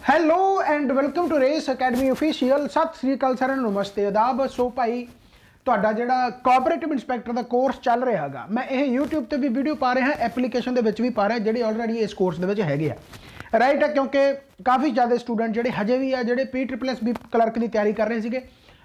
Hello and welcome to Race Academy official. ਸਤਿ ਸ੍ਰੀ ਅਕਾਲ ਸਾਰਿਆਂ ਨੂੰ, ਨਮਸਤੇ, ਆਦਾਬ। ਸੋ ਭਾਈ ਤੁਹਾਡਾ ਜਿਹੜਾ ਕੋਆਪਰੇਟਿਵ ਇੰਸਪੈਕਟਰ ਦਾ ਕੋਰਸ ਚੱਲ ਰਿਹਾ ਹੈਗਾ, ਮੈਂ ਇਹ YouTube ਤੇ ਵੀ ਵੀਡੀਓ ਪਾ ਰਿਹਾ, ਐਪਲੀਕੇਸ਼ਨ ਦੇ ਵਿੱਚ ਵੀ ਪਾ ਰਿਹਾ, ਜਿਹੜੇ ਆਲਰੇਡੀ ਇਸ ਕੋਰਸ ਦੇ ਵਿੱਚ ਹੈਗੇ ਆ, ਰਾਈਟ ਹੈ। ਕਿਉਂਕਿ ਕਾਫੀ ਜ਼ਿਆਦਾ ਸਟੂਡੈਂਟ ਜਿਹੜੇ ਹਜੇ ਵੀ ਆ, ਜਿਹੜੇ PSSB ਕਲਰਕ ਦੀ ਤਿਆਰੀ ਕਰ ਰਹੇ ਸੀਗੇ,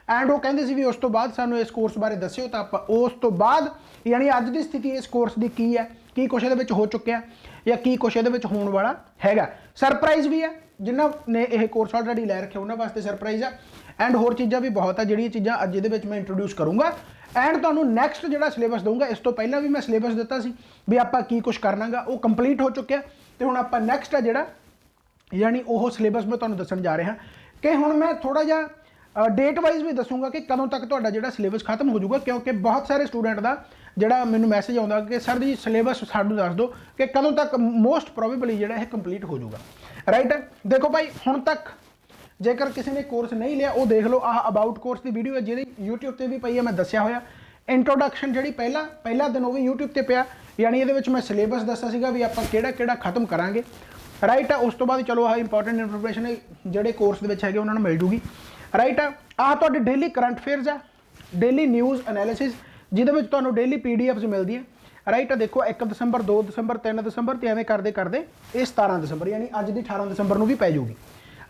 ਐਂਡ ਉਹ ਕਹਿੰਦੇ ਸੀ ਵੀ ਉਸ ਤੋਂ ਬਾਅਦ ਸਾਨੂੰ ਇਸ ਕੋਰਸ ਬਾਰੇ ਦੱਸਿਓ। ਤਾਂ ਆਪਾਂ ਉਸ ਤੋਂ ਬਾਅਦ ਯਾਨੀ ਅੱਜ ਦੀ ਸਥਿਤੀ ਇਸ ਕੋਰਸ ਦੀ ਕੀ ਹੈ, ਕੀ ਕੁਛ ਇਹਦੇ ਵਿੱਚ ਹੋ ਚੁੱਕਿਆ ਜਾਂ ਕੀ ਕੁਛ ਇਹਦੇ ਵਿੱਚ ਹੋਣ ਵਾਲਾ ਹੈਗਾ। ਸਰਪ੍ਰਾਈਜ਼ ਵੀ ਹੈ, ਜਿਨ੍ਹਾਂ ਨੇ ਇਹ ਕੋਰਸ ਆਲਰੇਡੀ ਲੈ ਰੱਖਿਆ ਉਹਨਾਂ ਵਾਸਤੇ ਸਰਪ੍ਰਾਈਜ਼ ਆ, ਐਂਡ ਹੋਰ ਚੀਜ਼ਾਂ ਵੀ ਬਹੁਤ ਆ ਜਿਹੜੀਆਂ ਚੀਜ਼ਾਂ ਅੱਜ ਇਹਦੇ ਵਿੱਚ ਮੈਂ ਇੰਟਰੋਡਿਊਸ ਕਰੂੰਗਾ। ਐਂਡ ਤੁਹਾਨੂੰ ਨੈਕਸਟ ਜਿਹੜਾ ਸਿਲੇਬਸ ਦਊਂਗਾ, ਇਸ ਤੋਂ ਪਹਿਲਾਂ ਵੀ ਮੈਂ ਸਿਲੇਬਸ ਦਿੱਤਾ ਸੀ ਵੀ ਆਪਾਂ ਕੀ ਕੁਛ ਕਰਨਾਗਾ, ਉਹ ਕੰਪਲੀਟ ਹੋ ਚੁੱਕਿਆ। ਤੇ ਹੁਣ ਆਪਾਂ ਨੈਕਸਟ ਆ ਜਿਹੜਾ ਯਾਨੀ ਉਹ ਸਿਲੇਬਸ ਮੈਂ ਤੁਹਾਨੂੰ ਦੱਸਣ ਜਾ ਰਿਹਾ ਕਿ ਹੁਣ ਮੈਂ ਥੋੜਾ ਜਿਹਾ ਡੇਟ ਵਾਈਜ਼ ਵੀ ਦੱਸੂਗਾ ਕਿ ਕਦੋਂ ਤੱਕ ਤੁਹਾਡਾ ਜਿਹੜਾ ਸਿਲੇਬਸ ਖਤਮ ਹੋ ਜਾਊਗਾ। ਕਿਉਂਕਿ ਬਹੁਤ ਸਾਰੇ ਸਟੂਡੈਂਟ ਦਾ ਜਿਹੜਾ ਮੈਨੂੰ ਮੈਸੇਜ ਆਉਂਦਾ ਕਿ ਸਰ ਜੀ ਸਿਲੇਬਸ ਸਾਨੂੰ ਦੱਸ ਦਿਓ ਕਿ ਕਦੋਂ ਤੱਕ ਮੋਸਟ ਪ੍ਰੋਬੇਬਲੀ ਜਿਹੜਾ ਇਹ ਕੰਪਲੀਟ ਹੋ ਜਾਊਗਾ, ਰਾਈਟ ਹੈ। ਦੇਖੋ ਭਾਈ, ਹੁਣ ਤੱਕ ਜੇਕਰ ਕਿਸੇ ਨੇ ਕੋਰਸ ਨਹੀਂ ਲਿਆ ਉਹ ਦੇਖ ਲਓ, ਆਹ ਅਬਾਊਟ ਕੋਰਸ ਦੀ ਵੀਡੀਓ ਹੈ ਜਿਹੜੀ YouTube ਤੇ ਵੀ ਪਈ ਹੈ, ਮੈਂ ਦੱਸਿਆ ਹੋਇਆ। ਇੰਟਰੋਡਕਸ਼ਨ ਜਿਹੜੀ ਪਹਿਲਾ ਦਿਨ ਉਹ ਵੀ YouTube ਤੇ ਪਿਆ, ਯਾਨੀ ਇਹਦੇ ਵਿੱਚ ਮੈਂ ਸਿਲੇਬਸ ਦੱਸਿਆ ਸੀਗਾ ਵੀ ਆਪਾਂ ਕਿਹੜਾ ਖਤਮ ਕਰਾਂਗੇ, ਰਾਈਟ ਹੈ। ਉਸ ਤੋਂ ਬਾਅਦ ਚਲੋ ਆਹ ਇੰਪੋਰਟੈਂਟ ਇਨਫੋਰਮੇਸ਼ਨ ਜਿਹੜੇ ਕੋਰਸ ਦੇ ਵਿੱਚ ਹੈਗੇ ਉਹਨਾਂ ਨੂੰ ਮਿਲ ਜੂਗੀ, ਰਾਈਟ ਹੈ। ਆਹ ਤੁਹਾਡੇ ਡੇਲੀ ਕਰੰਟ ਅਫੇਅਰਸ ਆ, ਡੇਲੀ ਨਿਊਜ਼ ਐਨਾਲਿਸਿਸ, ਜਿਹਦੇ ਵਿੱਚ ਤੁਹਾਨੂੰ ਡੇਲੀ PDFs ਮਿਲਦੀਆਂ, ਰਾਈਟ ਹੈ। ਦੇਖੋ 1 ਦਸੰਬਰ 2 ਦਸੰਬਰ 3 ਦਸੰਬਰ ਤੇ ਐਵੇਂ ਕਰਦੇ ਇਹ 17 ਦਸੰਬਰ ਯਾਨੀ ਅੱਜ ਦੀ 18 ਦਸੰਬਰ ਨੂੰ ਵੀ ਪੈ ਜਾਊਗੀ,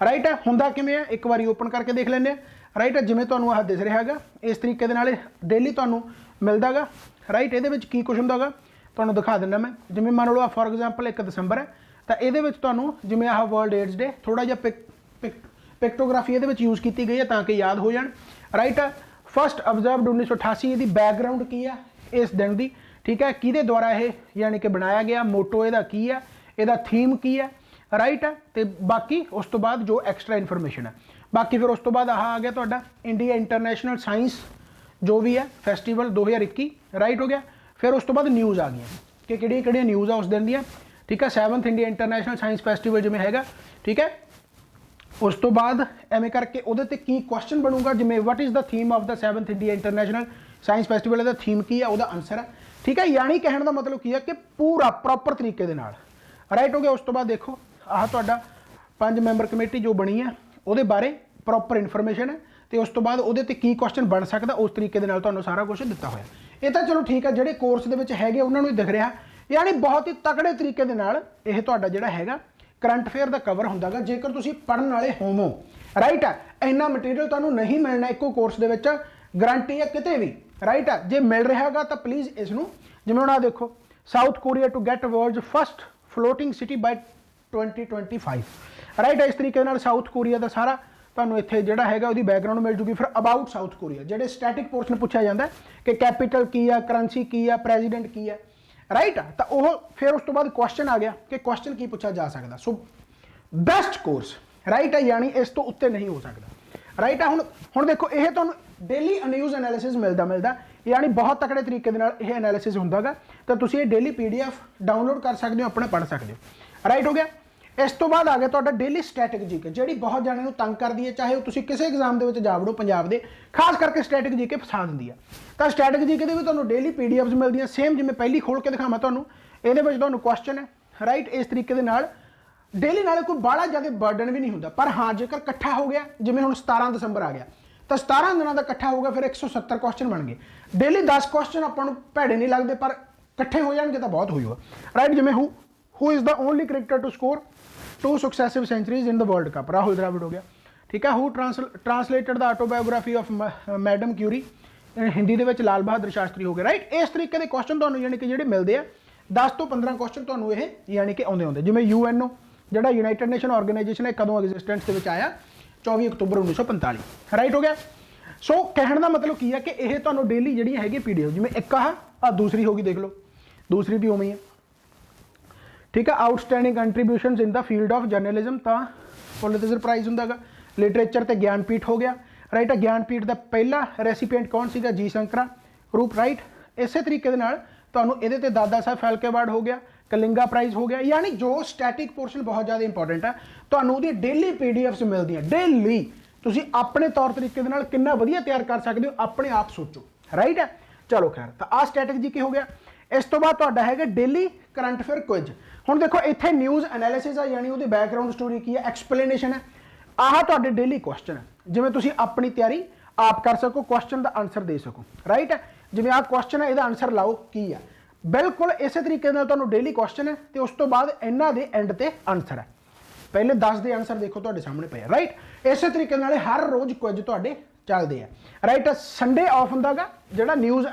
ਰਾਈਟ ਹੈ। ਹੁੰਦਾ ਕਿਵੇਂ ਹੈ, ਇੱਕ ਵਾਰੀ ਓਪਨ ਕਰਕੇ ਦੇਖ ਲੈਂਦੇ ਆ, ਰਾਈਟ ਹੈ। ਜਿਵੇਂ ਤੁਹਾਨੂੰ ਆਹ ਦਿਸ ਰਿਹਾ ਹੈਗਾ, ਇਸ ਤਰੀਕੇ ਦੇ ਨਾਲ ਡੇਲੀ ਤੁਹਾਨੂੰ ਮਿਲਦਾ ਗਾ, ਰਾਈਟ। ਇਹਦੇ ਵਿੱਚ ਕੀ ਕੁਛ ਹੁੰਦਾ ਗਾ ਤੁਹਾਨੂੰ ਦਿਖਾ ਦਿੰਦਾ ਮੈਂ। ਜਿਵੇਂ ਮੰਨ ਲਓ ਫੋਰ ਐਗਜ਼ਾਮਪਲ 1 ਦਸੰਬਰ ਹੈ, ਤਾਂ ਇਹਦੇ ਵਿੱਚ ਤੁਹਾਨੂੰ ਜਿਵੇਂ ਆਹ ਵਰਲਡ ਏਡਸ ਡੇ, ਥੋੜਾ ਜਿਹਾ ਪਿਕਟੋਗ੍ਰਾਫੀ ਇਹਦੇ ਵਿੱਚ ਯੂਜ਼ ਕੀਤੀ ਗਈ ਹੈ ਤਾਂ ਕਿ ਯਾਦ ਹੋ ਜਾਣ, ਰਾਈਟ ਹੈ। ਫਸਟ ਅਬਜ਼ਰਵਡ 1988, ਇਹਦੀ ਬੈਕਗਰਾਊਂਡ ਕੀ ਹੈ ਇਸ ਦਿਨ ਦੀ, ਠੀਕ ਹੈ, ਕਿਹਦੇ ਦੁਆਰਾ ਇਹ ਯਾਨੀ ਕਿ ਬਣਾਇਆ ਗਿਆ, ਮੋਟੋ ਇਹਦਾ ਕੀ ਹੈ, ਇਹਦਾ ਥੀਮ ਕੀ ਹੈ, ਰਾਈਟ ਹੈ। ਤੇ ਬਾਕੀ ਉਸ ਤੋਂ ਬਾਅਦ ਜੋ ਐਕਸਟਰਾ ਇਨਫੋਰਮੇਸ਼ਨ ਹੈ, ਬਾਕੀ ਫਿਰ ਉਸ ਤੋਂ ਬਾਅਦ ਆਹ ਆ ਗਿਆ ਤੁਹਾਡਾ ਇੰਡੀਆ ਇੰਟਰਨੈਸ਼ਨਲ ਸਾਇੰਸ ਜੋ ਵੀ ਹੈ ਫੈਸਟੀਵਲ 2021, ਰਾਈਟ ਹੋ ਗਿਆ। ਫਿਰ ਉਸ ਤੋਂ ਬਾਅਦ ਨਿਊਜ਼ ਆ ਗਈਆਂ ਕਿ ਕਿਹੜੀਆਂ ਨਿਊਜ਼ ਆ ਉਸ ਦਿਨ ਦੀਆਂ, ਠੀਕ ਹੈ। 7th India international science festival ਜਿਵੇਂ ਹੈਗਾ, ਠੀਕ ਹੈ। ਉਸ ਤੋਂ ਬਾਅਦ ਐਵੇਂ ਕਰਕੇ ਉਹਦੇ ਤੇ ਕੀ ਕੁਐਸਚਨ ਬਣੂਗਾ, ਜਿਵੇਂ what is the theme of the 7th India international science festival, ਇਹਦਾ ਥੀਮ ਕੀ ਹੈ, ਉਹਦਾ ਆਨਸਰ ਹੈ, ਠੀਕ ਹੈ। ਯਾਨੀ ਕਹਿਣ ਦਾ ਮਤਲਬ ਕੀ ਹੈ ਕਿ ਪੂਰਾ ਪ੍ਰੋਪਰ ਤਰੀਕੇ ਦੇ ਨਾਲ, ਰਾਈਟ ਹੋ ਗਿਆ। ਉਸ ਤੋਂ ਬਾਅਦ ਦੇਖੋ ਆਹ ਤੁਹਾਡਾ 5 ਮੈਂਬਰ ਕਮੇਟੀ ਜੋ ਬਣੀ ਹੈ ਉਹਦੇ ਬਾਰੇ ਪ੍ਰੋਪਰ ਇਨਫੋਰਮੇਸ਼ਨ ਹੈ, ਤੇ ਉਸ ਤੋਂ ਬਾਅਦ ਉਹਦੇ ਤੇ ਕੀ ਕੁਐਸਚਨ ਬਣ ਸਕਦਾ ਉਸ ਤਰੀਕੇ ਦੇ ਨਾਲ ਤੁਹਾਨੂੰ ਸਾਰਾ ਕੁਝ ਦਿੱਤਾ ਹੋਇਆ। ਇਹ ਤਾਂ ਚਲੋ ਠੀਕ ਹੈ, ਜਿਹੜੇ ਕੋਰਸ ਦੇ ਵਿੱਚ ਹੈਗੇ ਉਹਨਾਂ ਨੂੰ ਹੀ ਦਿਖ ਰਿਹਾ, ਯਾਨੀ ਬਹੁਤ ਹੀ ਤਕੜੇ ਤਰੀਕੇ ਦੇ ਨਾਲ ਇਹ ਤੁਹਾਡਾ ਜਿਹੜਾ ਹੈਗਾ ਕਰੰਟ ਅਫੇਅਰ ਦਾ ਕਵਰ ਹੁੰਦਾ ਗਾ, ਜੇਕਰ ਤੁਸੀਂ ਪੜ੍ਹਨ ਵਾਲੇ ਹੋਵੋ, ਰਾਈਟ ਹੈ। ਇੰਨਾ ਮਟੀਰੀਅਲ ਤੁਹਾਨੂੰ ਨਹੀਂ ਮਿਲਣਾ ਇੱਕੋ ਕੋਰਸ ਦੇ ਵਿੱਚ, ਗਰੰਟੀ ਹੈ ਕਿਤੇ ਵੀ, ਰਾਈਟ ਹੈ। ਜੇ ਮਿਲ ਰਿਹਾ ਹੈਗਾ ਤਾਂ ਪਲੀਜ਼ ਇਸ ਨੂੰ, ਜਿਵੇਂ ਹੁਣ ਆਹ ਦੇਖੋ, South Korea to get world's first floating city by 2025, right ਹੈ। ਇਸ ਤਰੀਕੇ ਨਾਲ ਸਾਊਥ ਕੋਰੀਆ ਦਾ ਸਾਰਾ ਤੁਹਾਨੂੰ ਇੱਥੇ ਜਿਹੜਾ ਹੈਗਾ ਉਹਦੀ ਬੈਕਗਰਾਊਂਡ ਮਿਲ ਜੂਗੀ। ਫਿਰ ਅਬਾਊਟ ਸਾਊਥ ਕੋਰੀਆ, ਜਿਹੜੇ ਸਟੈਟਿਕ ਪੋਰਸ਼ਨ ਪੁੱਛਿਆ ਜਾਂਦਾ ਕਿ ਕੈਪੀਟਲ ਕੀ ਆ, ਕਰੰਸੀ ਕੀ ਆ, ਪ੍ਰੈਜ਼ੀਡੈਂਟ ਕੀ ਆ, ਰਾਈਟ ਆ। ਤਾਂ ਉਹ ਫਿਰ ਉਸ ਤੋਂ ਬਾਅਦ ਕੁਐਸਚਨ ਆ ਗਿਆ ਕਿ ਕੁਐਸਚਨ ਕੀ ਪੁੱਛਿਆ ਜਾ ਸਕਦਾ। ਸੋ ਬੈਸਟ ਕੋਰਸ, ਰਾਈਟ ਹੈ, ਯਾਨੀ ਇਸ ਤੋਂ ਉੱਤੇ ਨਹੀਂ ਹੋ ਸਕਦਾ, ਰਾਈਟ ਆ। ਹੁਣ ਦੇਖੋ ਇਹ ਤੁਹਾਨੂੰ ਡੇਲੀ ਨਿਊਜ਼ ਐਨਾਲਿਸਿਸ ਮਿਲਦਾ, ਯਾਨੀ ਬਹੁਤ ਤਕੜੇ ਤਰੀਕੇ ਦੇ ਨਾਲ ਇਹ ਐਨਾਲਿਸਿਸ ਹੁੰਦਾ ਗਾ, ਤਾਂ ਤੁਸੀਂ ਇਹ ਡੇਲੀ PDF ਡਾਊਨਲੋਡ ਕਰ ਸਕਦੇ ਹੋ, ਆਪਣੇ ਪੜ੍ਹ ਸਕਦੇ ਹੋ, ਰਾਈਟ ਹੋ ਗਿਆ। ਇਸ ਤੋਂ ਬਾਅਦ ਆ ਗਿਆ ਤੁਹਾਡਾ ਡੇਲੀ ਸਟੈਟਿਕ ਜੀਕੇ, ਜਿਹੜੀ ਬਹੁਤ ਜਾਣਿਆਂ ਨੂੰ ਤੰਗ ਕਰਦੀ ਹੈ, ਚਾਹੇ ਉਹ ਤੁਸੀਂ ਕਿਸੇ ਐਗਜ਼ਾਮ ਦੇ ਵਿੱਚ ਜਾ ਵੜੋ ਪੰਜਾਬ ਦੇ, ਖਾਸ ਕਰਕੇ ਸਟੈਟਿਕ ਜੀਕੇ ਫਸਾ ਦਿੰਦੀ ਆ। ਤਾਂ ਸਟੈਟਿਕ ਜੀਕੇ ਦੇ ਵੀ ਤੁਹਾਨੂੰ ਡੇਲੀ PDFs ਮਿਲਦੀਆਂ, ਸੇਮ ਜਿਵੇਂ ਪਹਿਲੀ ਖੋਲ ਕੇ ਦਿਖਾਵਾਂ ਤੁਹਾਨੂੰ, ਇਹਦੇ ਵਿੱਚ ਤੁਹਾਨੂੰ ਕੁਐਸਚਨ ਹੈ, ਰਾਈਟ। ਇਸ ਤਰੀਕੇ ਦੇ ਨਾਲ ਡੇਲੀ ਨਾਲ ਕੋਈ ਬਾਹਲਾ ਜ਼ਿਆਦਾ ਬਰਡਨ ਵੀ ਨਹੀਂ ਹੁੰਦਾ, ਪਰ ਹਾਂ ਜੇਕਰ ਇਕੱਠਾ ਹੋ ਗਿਆ, ਜਿਵੇਂ ਹੁਣ 17 ਦਸੰਬਰ ਆ ਗਿਆ, ਤਾਂ 17 ਦਿਨਾਂ ਦਾ ਇਕੱਠਾ ਹੋਊਗਾ, ਫਿਰ 170 ਕੁਐਸਚਨ ਬਣ ਗਏ। ਡੇਲੀ 10 ਕੁਐਸਚਨ ਆਪਾਂ ਨੂੰ ਭੈੜੇ ਨਹੀਂ ਲੱਗਦੇ, ਪਰ ਇਕੱਠੇ ਹੋ ਜਾਣਗੇ ਤਾਂ ਬਹੁਤ ਹੋ ਜਾਊਗਾ, ਰਾਈਟ। ਜਿਵੇਂ who is the only cricketer to score 2 successive centuries in the World Cup, Rahul Dravid ਹੋ ਗਿਆ, ਠੀਕ ਹੈ। Who translated the autobiography of madam Curie, Hindi ਦੇ ਵਿੱਚ ਲਾਲ ਬਹਾਦਰ ਸ਼ਾਸਤਰੀ ਹੋ ਗਏ, ਰਾਈਟ। ਇਸ ਤਰੀਕੇ ਦੇ ਕੁਐਸਚਨ ਤੁਹਾਨੂੰ ਯਾਨੀ ਕਿ ਜਿਹੜੇ ਮਿਲਦੇ ਆ, 10 ਤੋਂ 15 ਕੁਐਸਚਨ ਤੁਹਾਨੂੰ ਇਹ ਯਾਨੀ ਕਿ ਆਉਂਦੇ। ਜਿਵੇਂ UNO ਜਿਹੜਾ ਯੂਨਾਈਟਿਡ ਨੇਸ਼ਨ ਆਰਗੇਨਾਈਜੇਸ਼ਨ ਹੈ, ਕਦੋਂ ਐਗਜ਼ਿਸਟੈਂਸ ਦੇ ਵਿੱਚ ਆਇਆ, 24 ਅਕਤੂਬਰ 1945, ਰਾਈਟ ਹੋ ਗਿਆ। ਸੋ ਕਹਿਣ ਦਾ ਮਤਲਬ ਕੀ ਹੈ ਕਿ ਇਹ ਤੁਹਾਨੂੰ ਡੇਲੀ ਜਿਹੜੀਆਂ ਹੈਗੀ PDF, ਜਿਵੇਂ ਇੱਕ ਆਹ ਦੂਸਰੀ ਹੋ ਗਈ, ਦੇਖ ਲਓ ਦੂਸਰੀ ਵੀ ਉਵੇਂ ਹੀ ਹੈ, ਠੀਕ ਹੈ। Outstanding contributions in the field of journalism, ਤਾਂ ਪੁਲਿਟਜ਼ਰ ਪ੍ਰਾਈਜ਼ ਹੁੰਦਾ ਗਾ। ਲਿਟਰੇਚਰ ਤੇ ਗਿਆਨਪੀਠ ਹੋ ਗਿਆ, ਰਾਈਟ ਹੈ। ਗਿਆਨਪੀਠ ਦਾ ਪਹਿਲਾ ਰੈਸੀਪੀਐਂਟ ਕੌਣ ਸੀਗਾ, ਜੀ ਸ਼ੰਕਰਾ ਰੂਪ, ਰਾਈਟ। ਇਸੇ ਤਰੀਕੇ ਦੇ ਨਾਲ ਤੁਹਾਨੂੰ ਇਹਦੇ ਤੇ ਦਾਦਾ ਸਾਹਿਬ ਫਾਲਕੇ ਅਵਾਰਡ ਹੋ ਗਿਆ, ਕਲਿੰਗਾ ਪ੍ਰਾਈਜ਼ ਹੋ ਗਿਆ, ਯਾਨੀ ਜੋ ਸਟੈਟਿਕ ਪੋਰਸ਼ਨ ਬਹੁਤ ਜ਼ਿਆਦਾ ਇੰਪੋਰਟੈਂਟ ਹੈ, ਤੁਹਾਨੂੰ ਉਹਦੀ ਡੇਲੀ PDFs ਮਿਲਦੀਆਂ, ਡੇਲੀ। ਤੁਸੀਂ ਆਪਣੇ ਤੌਰ ਤਰੀਕੇ ਦੇ ਨਾਲ ਕਿੰਨਾ ਵਧੀਆ ਤਿਆਰ ਕਰ ਸਕਦੇ ਹੋ, ਆਪਣੇ ਆਪ ਸੋਚੋ, ਰਾਈਟ ਹੈ। ਚਲੋ ਖੈਰ, ਤਾਂ ਆਹ ਸਟੈਟਿਕ ਜੀਕੇ ਹੋ ਗਿਆ। इस तो बाद तुहाडा हैगा डेली करंट अफेयर क्विज। हुण देखो इत्थे न्यूज़ एनालिसिस है, यानी उहदी बैकग्राउंड स्टोरी की है, एक्सप्लेनेशन है, आह तुहाडे डेली क्वेश्चन है, जिवें तुसीं अपनी तैयारी आप कर सको, क्वेश्चन का आंसर दे सको, राइट है। जिवें आह क्वेश्चन है, इहदा आंसर लाओ की है, बिल्कुल इस तरीके नाल तुहानूं डेली क्वेश्चन है, तो उस तो बाद इन्हां दे एंड ते आंसर है। पहले 10 दे आंसर देखो तुहाडे सामने पे है, राइट। इस तरीके नाल हर रोज़ क्विज तुहाडे चलते हैं, राइट। संडे ऑफ हुंदा गा जिहड़ा न्यूज़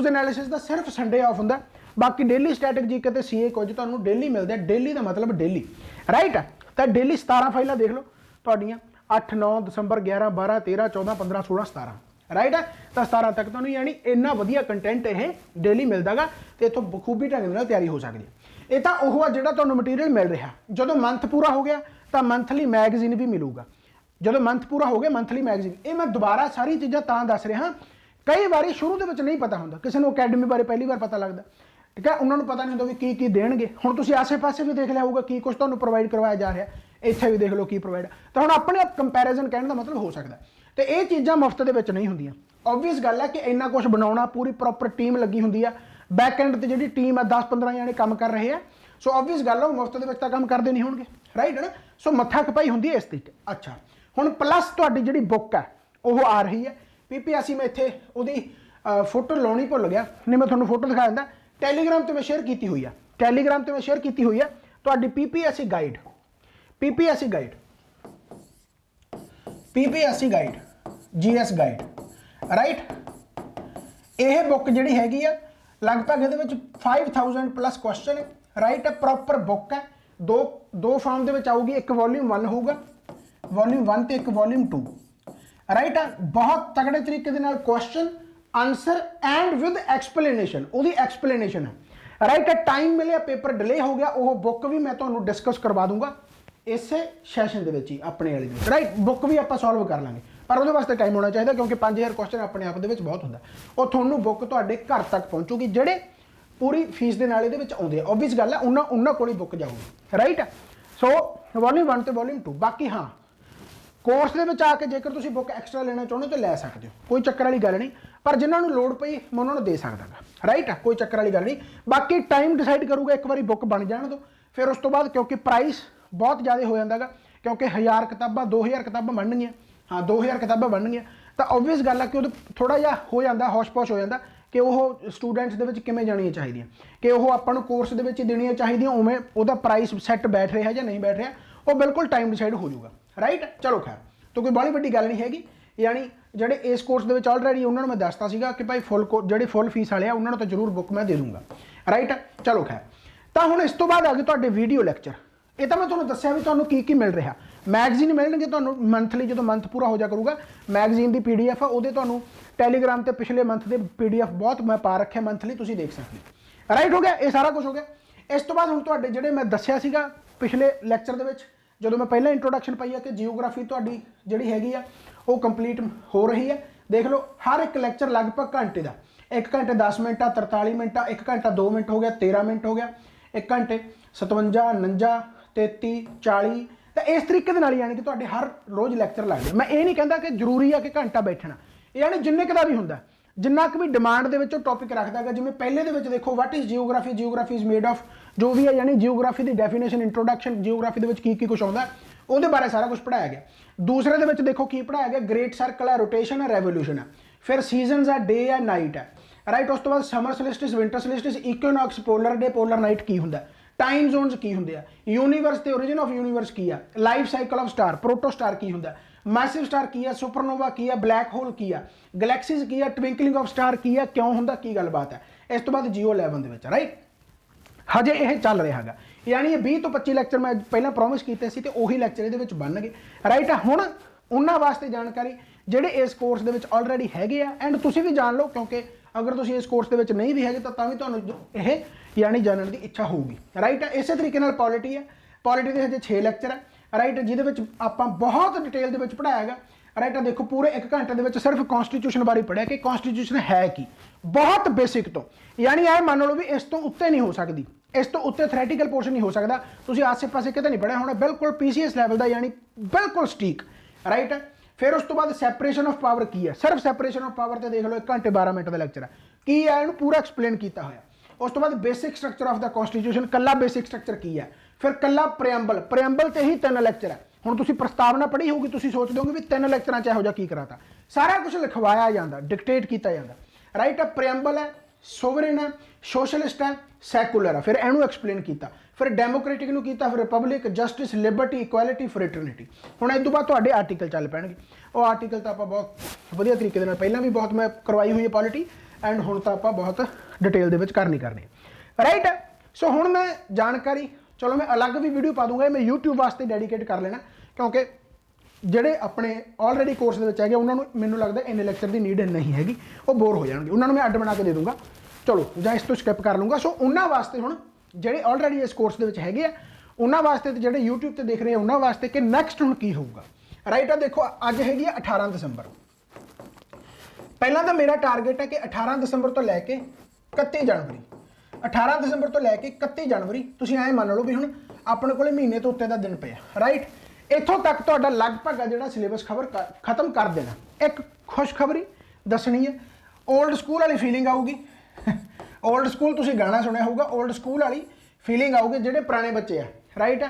एनालिसिस दा सिर्फ संडे ऑफ हुंदा, बाकी डेली स्टैटिक जीके ते सीए क्विज तुहानूं डेली मिलदे। डेली का मतलब डेली, राइट। तो डेली 17 फाइलां देख लो तुहाडीआं 8 9 दिसंबर 11 12 13 14 15 16 17, राइट है। तो 17 तक तुहानूं यानी इन्ना वधिया कंटेंट ये डेली मिलदा गा, ते इत्थों बखूबी ढंग नाल तैयारी हो सकदी है। ये तो वो आ जिहड़ा तुहानूं मटीरियल मिल रहा, जो मंथ पूरा हो गया तो मंथली मैगजीन भी मिलूगा। जो मंथ पूरा हो गया मंथली मैगजीन, ये मैं दोबारा सारी चीज़ां तां दस रहा, कई बार शुरू के नहीं पता होंगे, किसी को अकैडमी बारे पहली बार पता लगता, ठीक है, उन्होंने पता नहीं होंगे भी की देणगे। हुण तुसीं आसे पासे भी देख लिया होगा की कुछ तुहानूं प्रोवाइड करवाया जा रहा, इत्थे भी देख लो की प्रोवाइड, तो हुण अपने आप कंपैरिजन कहने का मतलब हो सकता। तो ये चीज़ां मुफ्त दे विच नहीं होंदियां। ओबवियस गल है कि इन्ना कुछ बनाउणा पूरी प्रॉपर टीम लगी हुंदी है, बैक एंड ते जिहड़ी टीम है 10-15 जाने काम कर रहे हैं। सो ओबवियस गल है मुफ्त दे विच तां काम करदे नहीं होणगे, राइट है ना। सो मत्था खपाई हुंदी है इस ते। अच्छा हुण प्लस तुहाडी जिहड़ी बुक है वो आ रही है PPSC, मैं इत्थे उहदी फोटो लाउणी भुल गया, नहीं मैं तुहानूं फोटो दिखा दिंदा, टैलीग्राम ते मैं शेयर की हुई है, टैलीग्राम ते मैं शेयर की हुई है तुहाडी PPSC guide, PPSC guide GS guide, right. यह बुक जिहड़ी हैगी आ लगभग इहदे विच 5000 प्लस क्वेश्चन है, राइट है। प्रॉपर बुक है, दो फॉर्म दे विच आऊगी, एक वॉल्यूम 1 होगा, वॉल्यूम 1 ते एक वॉल्यूम 2, राइट है। बहुत तगड़े तरीके दे नाल question answer and with explanation, उहदी एक्सप्लेनेशन है, राइट है। टाइम मिले पेपर डिले हो गया, वो बुक भी मैं तुहानूं डिस्कस करवा दूंगा इस सैशन दे विच ही अपने वाले दे, राइट। बुक भी आपां सॉल्व कर लांगे, पर उहदे वास्ते टाइम होना चाहिए, क्योंकि 5000 क्वेश्चन अपने आप दे विच बहुत हुंदा। वो तुहानूं बुक तुहाडे घर तक पहुंचूगी जिहड़े पूरी फीस दे नाल इहदे विच आउंदे आ। ओबवियस गल है उन्हां कोल ही बुक जाऊगी, राइट। सो वॉल्यूम 1 ते वॉल्यूम 2, बाकी हाँ कोर्स दे विच आके जेकर तुसीं बुक एक्सट्रा लेना चाहुंदे हो तो लै सकदे हो, कोई चक्कर वाली गल नहीं। पर जिन्हां नूं लोड़ पई मैं उन्हां नूं दे सकदा गा, राइट है, कोई चक्कर वाली गल नहीं। बाकी टाइम डिसाइड करूगा, एक बारी बुक बन जाण दो, फिर उस तो बाद क्योंकि प्राइस बहुत ज़्यादा हो जाता गा, क्योंकि 1000 किताबां 2000 किताबां बनणगीਆਂ, हाँ 2000 किताबां बनणगीਆਂ, तो ओबवियस गल है कि वो थोड़ा जिहा हो जाता हौश पौश हो जाता कि वो स्टूडेंट्स दे विच किवें जाणियां चाहीदियां, कि वो आपां नूं कोर्स दे विच देणियां चाहीदियां, उवें उहदा प्राइस सैट बैठ रहा या नहीं बैठ रहा, वो बिल्कुल टाइम डिसाइड हो जाऊगा, राइट। चलो खैर, तो कोई बड़ी वड्डी गल नहीं हैगी, यानी ਜਿਹੜੇ इस कोर्स ਦੇ ਵਿੱਚ ਆਲਰੇਡੀ ਉਹਨਾਂ ਨੂੰ मैं ਦੱਸਤਾ ਸੀਗਾ कि भाई ਜਿਹੜੀ फुल फीस वाले ਉਹਨਾਂ ਨੂੰ ਤਾਂ ਜ਼ਰੂਰ बुक मैं दे दूंगा, राइट। चलो खैर, ਤਾਂ ਹੁਣ ਇਸ ਤੋਂ ਬਾਅਦ ਆ ਗਏ ਤੁਹਾਡੇ ਵੀਡੀਓ ਲੈਕਚਰ। ਇਹ ਤਾਂ ਮੈਂ ਤੁਹਾਨੂੰ ਦੱਸਿਆ ਵੀ ਤੁਹਾਨੂੰ ਕੀ ਮਿਲ ਰਿਹਾ। ਮੈਗਜ਼ੀਨ ਮਿਲਣਗੇ ਤੁਹਾਨੂੰ ਮੰਥਲੀ, ਜਦੋਂ ਮੰਥ ਪੂਰਾ ਹੋ ਜਾ ਕਰੂਗਾ ਮੈਗਜ਼ੀਨ ਦੀ PDF ਆ, ਉਹਦੇ ਤੁਹਾਨੂੰ ਟੈਲੀਗ੍ਰਾਮ ਤੇ ਪਿਛਲੇ ਮੰਥ ਦੇ PDF ਬਹੁਤ ਮੈਂ ਪਾ ਰੱਖਿਆ ਮੰਥਲੀ, ਤੁਸੀਂ ਦੇਖ ਸਕਦੇ ਹੋ, ਰਾਈਟ। ਹੋ ਗਿਆ, ਇਹ ਸਾਰਾ ਕੁਝ ਹੋ ਗਿਆ। ਇਸ ਤੋਂ ਬਾਅਦ ਹੁਣ ਤੁਹਾਡੇ ਜਿਹੜੇ ਮੈਂ ਦੱਸਿਆ ਸੀਗਾ ਪਿਛਲੇ ਲੈਕਚਰ ਦੇ ਵਿੱਚ, ਜਦੋਂ ਮੈਂ ਪਹਿਲਾਂ ਇੰਟਰੋਡਕਸ਼ਨ ਪਾਈ ਆ ਕਿ ਜੀਓਗ੍ਰਾਫੀ ਤੁਹਾਡੀ ਜਿਹੜੀ ਹੈਗੀ ਆ ਉਹ ਕੰਪਲੀਟ ਹੋ ਰਹੀ ਹੈ। ਦੇਖ ਲਓ ਹਰ ਇੱਕ ਲੈਕਚਰ ਲਗਭਗ ਘੰਟੇ ਦਾ, 1 ਘੰਟੇ 10 ਮਿੰਟ ਆ, 43 ਮਿੰਟ ਆ, 1 ਘੰਟਾ 2 ਮਿੰਟ ਹੋ ਗਿਆ, 13 ਮਿੰਟ ਹੋ ਗਿਆ, 1 ਘੰਟੇ 57 49 33 40, ਤਾਂ ਇਸ ਤਰੀਕੇ ਦੇ ਨਾਲ ਯਾਨੀ ਕਿ ਤੁਹਾਡੇ ਹਰ ਰੋਜ਼ ਲੈਕਚਰ ਲੱਗਦੇ। ਮੈਂ ਇਹ ਨਹੀਂ ਕਹਿੰਦਾ ਕਿ ਜ਼ਰੂਰੀ ਆ ਕਿ ਘੰਟਾ ਬੈਠਣਾ, ਯਾਨੀ ਜਿੰਨੇ ਕੁ ਦਾ ਵੀ ਹੁੰਦਾ, ਜਿੰਨਾ ਕੁ ਵੀ ਡਿਮਾਂਡ ਦੇ ਵਿੱਚ ਉਹ ਟੌਪਿਕ ਰੱਖਦਾ ਹੈਗਾ। ਜਿਵੇਂ ਪਹਿਲੇ ਦੇ ਵਿੱਚ ਦੇਖੋ what is geography, geography is made of, ਜੋ ਵੀ ਹੈ ਯਾਨੀ ਜਿਓਗ੍ਰਾਫੀ ਦੀ ਡੈਫੀਨੇਸ਼ਨ, ਇੰਟਰੋਡਕਸ਼ਨ, ਜਿਓਗ੍ਰਾਫੀ ਦੇ ਵਿੱਚ ਕੀ ਕੁਝ ਆਉਂਦਾ ਉਹਦੇ ਬਾਰੇ ਸਾਰਾ ਕੁਝ ਪੜਾਇਆ ਗਿਆ। दूसरे ਦੇ ਵਿੱਚ देखो की पढ़ाया गया, ग्रेट सर्कल है, रोटेशन है, रेवोल्यूशन है, फिर सीजनस है, डे है, नाइट है, राइट। उस तो बाद summer solstice, winter solstice, equinox, polar day, polar night की हुंदा, टाइम जोन्स की हुंदे आ, यूनीवर्स ते ओरिजिन ऑफ यूनीवर्स की है, life cycle of star, protostar की हुंदा, मैसिव स्टार की है, सुपरनोवा की है, ब्लैक होल की है, गैलेक्सीज की है, ट्विंकलिंग ऑफ स्टार की है, क्यों हुंदा, की गलबात है। इस तो बाद जियो 11 दे विच, राइट। हजे यह चल रहा है, यानी ये 20 तो 25 लैक्चर मैं पहले प्रॉमिस किए सी, तो उही लैक्चर ये बन गए, राइट। हुण उन्होंने वास्ते जानकारी ਜਿਹੜੇ इस कोर्स ਦੇ ਵਿੱਚ ਆਲਰੇਡੀ ਹੈਗੇ ਆ, ਐਂਡ ਤੁਸੀਂ ਵੀ ਜਾਣ ਲਓ, ਕਿਉਂਕਿ ਅਗਰ ਤੁਸੀਂ ਇਸ ਕੋਰਸ ਦੇ ਵਿੱਚ ਨਹੀਂ ਵੀ ਹੈਗੇ ਤਾਂ ਵੀ ਤੁਹਾਨੂੰ ਇਹ ਯਾਨੀ ਜਾਣਨ ਦੀ ਇੱਛਾ ਹੋਊਗੀ, ਰਾਈਟ। ਇਸੇ ਤਰੀਕੇ ਨਾਲ ਪੋਲਿਟੀ ਹੈ, ਪੋਲਿਟੀ ਦੇ ਹਜੇ 6 ਲੈਕਚਰ ਹੈ, ਰਾਈਟ, ਜਿਹਦੇ ਵਿੱਚ ਆਪਾਂ ਬਹੁਤ ਡਿਟੇਲ ਦੇ ਵਿੱਚ ਪੜਾਇਆ ਹੈਗਾ, ਰਾਈਟ। ਆ ਦੇਖੋ ਪੂਰੇ 1 ਘੰਟੇ ਦੇ ਵਿੱਚ ਸਿਰਫ ਕਨਸਟੀਟਿਊਸ਼ਨ ਬਾਰੇ ਪੜਿਆ ਕਿ ਕਨਸਟੀਟਿਊਸ਼ਨ ਹੈ ਕੀ, ਬਹੁਤ ਬੇਸਿਕ ਤੋਂ, ਯਾਨੀ ਇਹ ਮੰਨ ਲਓ ਵੀ ਇਸ ਤੋਂ ਉੱਤੇ ਨਹੀਂ ਹੋ ਸਕਦੀ, ਇਸ ਤੋਂ ਉੱਤੇ ਥਿਓਰੈਟੀਕਲ ਪੋਰਸ਼ਨ ਨਹੀਂ ਹੋ ਸਕਦਾ, ਤੁਸੀਂ ਆਸੇ ਪਾਸੇ ਕਿਤੇ ਨਹੀਂ ਪੜਿਆ ਹੋਣਾ, ਬਿਲਕੁਲ PCS ਲੈਵਲ ਦਾ, ਯਾਨੀ ਬਿਲਕੁਲ ਸਟੀਕ, ਰਾਈਟ। फिर उस तो बाद सैपरेशन ऑफ पावर की है, सिर्फ सैपरेशन ऑफ पावर तो देख लो 1 घंटे 12 मिनट का लैक्चर है, ਕੀ ਹੈ ਇਹਨੂੰ ਪੂਰਾ ਐਕਸਪਲੇਨ ਕੀਤਾ ਹੋਇਆ। ਉਸ ਤੋਂ ਬਾਅਦ basic structure of the constitution, ਕੱਲਾ ਬੇਸਿਕ ਸਟਰਕਚਰ ਕੀ ਹੈ, ਫਿਰ ਕੱਲਾ ਪ੍ਰੀਐਮਬਲ ਤੇ ਹੀ 3 ਲੈਕਚਰ ਹੈ। ਹੁਣ ਤੁਸੀਂ ਪ੍ਰਸਤਾਵਨਾ ਪੜ੍ਹੀ ਹੋਊਗੀ, ਤੁਸੀਂ ਸੋਚਦੇ ਹੋਗੇ ਵੀ 3 ਲੈਕਚਰਾਂ 'ਚ ਇਹੋ ਜਿਹਾ ਕੀ ਕਰਾਤਾ। ਸਾਰਾ ਕੁਝ ਲਿਖਵਾਇਆ ਜਾਂਦਾ, ਡਿਕਟੇਟ ਕੀਤਾ ਜਾਂਦਾ, ਰਾਈਟ। ਪ੍ਰੀਐਮਬਲ ਹੈ, ਸੋਵਰਨ ਹੈ, ਸੋਸ਼ਲਿਸਟ ਹੈ, ਸੈਕੂਲਰ ਹੈ, ਫਿਰ ਇਹਨੂੰ ਐਕਸਪਲੇਨ ਕੀਤਾ। ਫਿਰ ਡੈਮੋਕ੍ਰੈਟਿਕ ਨੂੰ ਕੀਤਾ, ਫਿਰ ਰਿਪਬਲਿਕ, ਜਸਟਿਸ, ਲਿਬਰਟੀ, ਇਕੁਐਲਿਟੀ, ਫਰੈਟਰਨਿਟੀ। ਹੁਣ ਇਸ ਤੋਂ ਬਾਅਦ ਤੁਹਾਡੇ ਆਰਟੀਕਲ ਚੱਲ ਪੈਣਗੇ। ਉਹ ਆਰਟੀਕਲ ਤਾਂ ਆਪਾਂ ਬਹੁਤ ਵਧੀਆ ਤਰੀਕੇ ਦੇ ਨਾਲ ਪਹਿਲਾਂ ਵੀ ਬਹੁਤ ਮੈਂ ਕਰਵਾਈ ਹੋਈ ਹੈ ਪੋਲਿਟੀ, ਐਂਡ ਹੁਣ ਤਾਂ ਆਪਾਂ ਬਹੁਤ ਡਿਟੇਲ ਦੇ ਵਿੱਚ ਕਰਨੀ ਰਾਈਟ। ਸੋ ਹੁਣ ਮੈਂ ਜਾਣਕਾਰੀ, ਚਲੋ ਮੈਂ ਅਲੱਗ ਵੀ ਵੀਡੀਓ ਪਾ ਦੂੰਗਾ, ਮੈਂ YouTube ਵਾਸਤੇ ਡੈਡੀਕੇਟ ਕਰ ਲੈਣਾ, ਕਿਉਂਕਿ ਜਿਹੜੇ ਆਪਣੇ ਆਲਰੇਡੀ ਕੋਰਸ ਦੇ ਵਿੱਚ ਹੈਗੇ ਉਹਨਾਂ ਨੂੰ ਮੈਨੂੰ ਲੱਗਦਾ ਇੰਨੇ ਲੈਕਚਰ ਦੀ ਨੀਡ ਨਹੀਂ ਹੈਗੀ, ਉਹ ਬੋਰ ਹੋ ਜਾਣਗੇ, ਉਹਨਾਂ ਨੂੰ ਮੈਂ ਅੱਡ ਬਣਾ ਕੇ ਦੇ ਦੂੰਗਾ। ਚਲੋ ਜਾਂ ਇਸ ਤੋਂ ਸਕਿਪ ਕਰ ਲੂੰਗਾ। ਸੋ ਉਹਨਾਂ ਵਾਸਤੇ ਹੁਣ ਜਿਹੜੇ ਆਲਰੇਡੀ ਇਸ ਕੋਰਸ ਦੇ ਵਿੱਚ ਹੈਗੇ ਆ ਉਹਨਾਂ ਵਾਸਤੇ, ਤੇ ਜਿਹੜੇ YouTube ਤੇ ਦੇਖ ਰਹੇ ਆ ਉਹਨਾਂ ਵਾਸਤੇ ਕਿ ਨੈਕਸਟ ਹੁਣ ਕੀ ਹੋਊਗਾ, ਰਾਈਟ। ਆ ਦੇਖੋ ਅੱਜ ਹੈਗੀ ਆ 18 ਦਸੰਬਰ। ਪਹਿਲਾਂ ਤਾਂ ਮੇਰਾ ਟਾਰਗੇਟ ਹੈ ਕਿ 18 ਦਸੰਬਰ ਤੋਂ ਲੈ ਕੇ 31 ਜਨਵਰੀ 18 ਦਸੰਬਰ ਤੋਂ ਲੈ ਕੇ 31 ਜਨਵਰੀ ਤੁਸੀਂ ਐਂ ਮੰਨ ਲਓ ਵੀ ਹੁਣ ਆਪਣੇ ਕੋਲੇ ਮਹੀਨੇ ਤੋਂ ਉੱਤੇ ਦਾ ਦਿਨ ਪਿਆ, ਰਾਈਟ। ਇੱਥੋਂ ਤੱਕ ਤੁਹਾਡਾ ਲਗਭਗ ਆ ਜਿਹੜਾ ਸਿਲੇਬਸ ਖਤਮ ਕਰ ਦੇਣਾ। ਇੱਕ ਖੁਸ਼ਖਬਰੀ ਦੱਸਣੀ ਹੈ, 올ਡ ਸਕੂਲ ਵਾਲੀ ਫੀਲਿੰਗ ਆਊਗੀ। 올ਡ ਸਕੂਲ ਤੁਸੀਂ ਗਾਣਾ ਸੁਣਿਆ ਹੋਊਗਾ, 올ਡ ਸਕੂਲ ਵਾਲੀ ਫੀਲਿੰਗ ਆਊਗੀ ਜਿਹੜੇ ਪੁਰਾਣੇ ਬੱਚੇ ਆ, ਰਾਈਟ।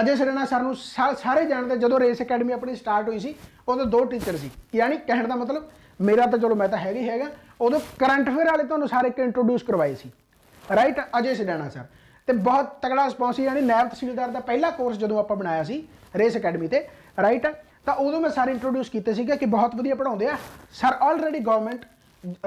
ਅਜੇ ਸਰਨਾ ਸਰ ਨੂੰ ਸਾਰੇ ਜਾਣਦੇ, ਜਦੋਂ ਰੇਸ ਅਕੈਡਮੀ ਆਪਣੀ ਸਟਾਰਟ ਹੋਈ ਸੀ ਉਦੋਂ 2 ਟੀਚਰ ਸੀ, ਯਾਨੀ ਕਹਿਣ ਦਾ ਮਤਲਬ ਮੇਰਾ ਤਾਂ ਚਲੋ ਮੈਂ ਤਾਂ ਹੈਗਾ ਹੀ ਹੈਗਾ, ਉਦੋਂ ਕਰੰਟ ਅਫੇਅਰ ਵਾਲੇ ਤੁਹਾਨੂੰ ਸਾਰੇ ਇੰਟਰੋਡਿਊਸ ਕਰਵਾਏ ਸੀ, ਰਾਈਟ। ਅਜੇ ਸਰਨਾ ਸਰ ਤੇ ਬਹੁਤ ਤਗੜਾ ਰਿਸਪੌਂਸ ਸੀ, ਯਾਨੀ ਨਾਇਬ ਤਹਿਸੀਲਦਾਰ ਦਾ ਪਹਿਲਾ ਕੋਰਸ ਜਦੋਂ ਆਪਾਂ ਬਣਾਇਆ ਸੀ ਰੇਸ ਅਕੈਡਮੀ ਤੇ, ਰਾਈਟ। ਤਾਂ ਉਦੋਂ ਮੈਂ ਸਾਰੇ ਇੰਟਰੋਡਿਊਸ ਕੀਤੇ ਸੀਗੇ ਕਿ ਬਹੁਤ ਵਧੀਆ ਪੜ੍ਹਾਉਂਦੇ ਆ ਸਰ, ਆਲਰੇਡੀ ਗਵਰਨਮੈਂਟ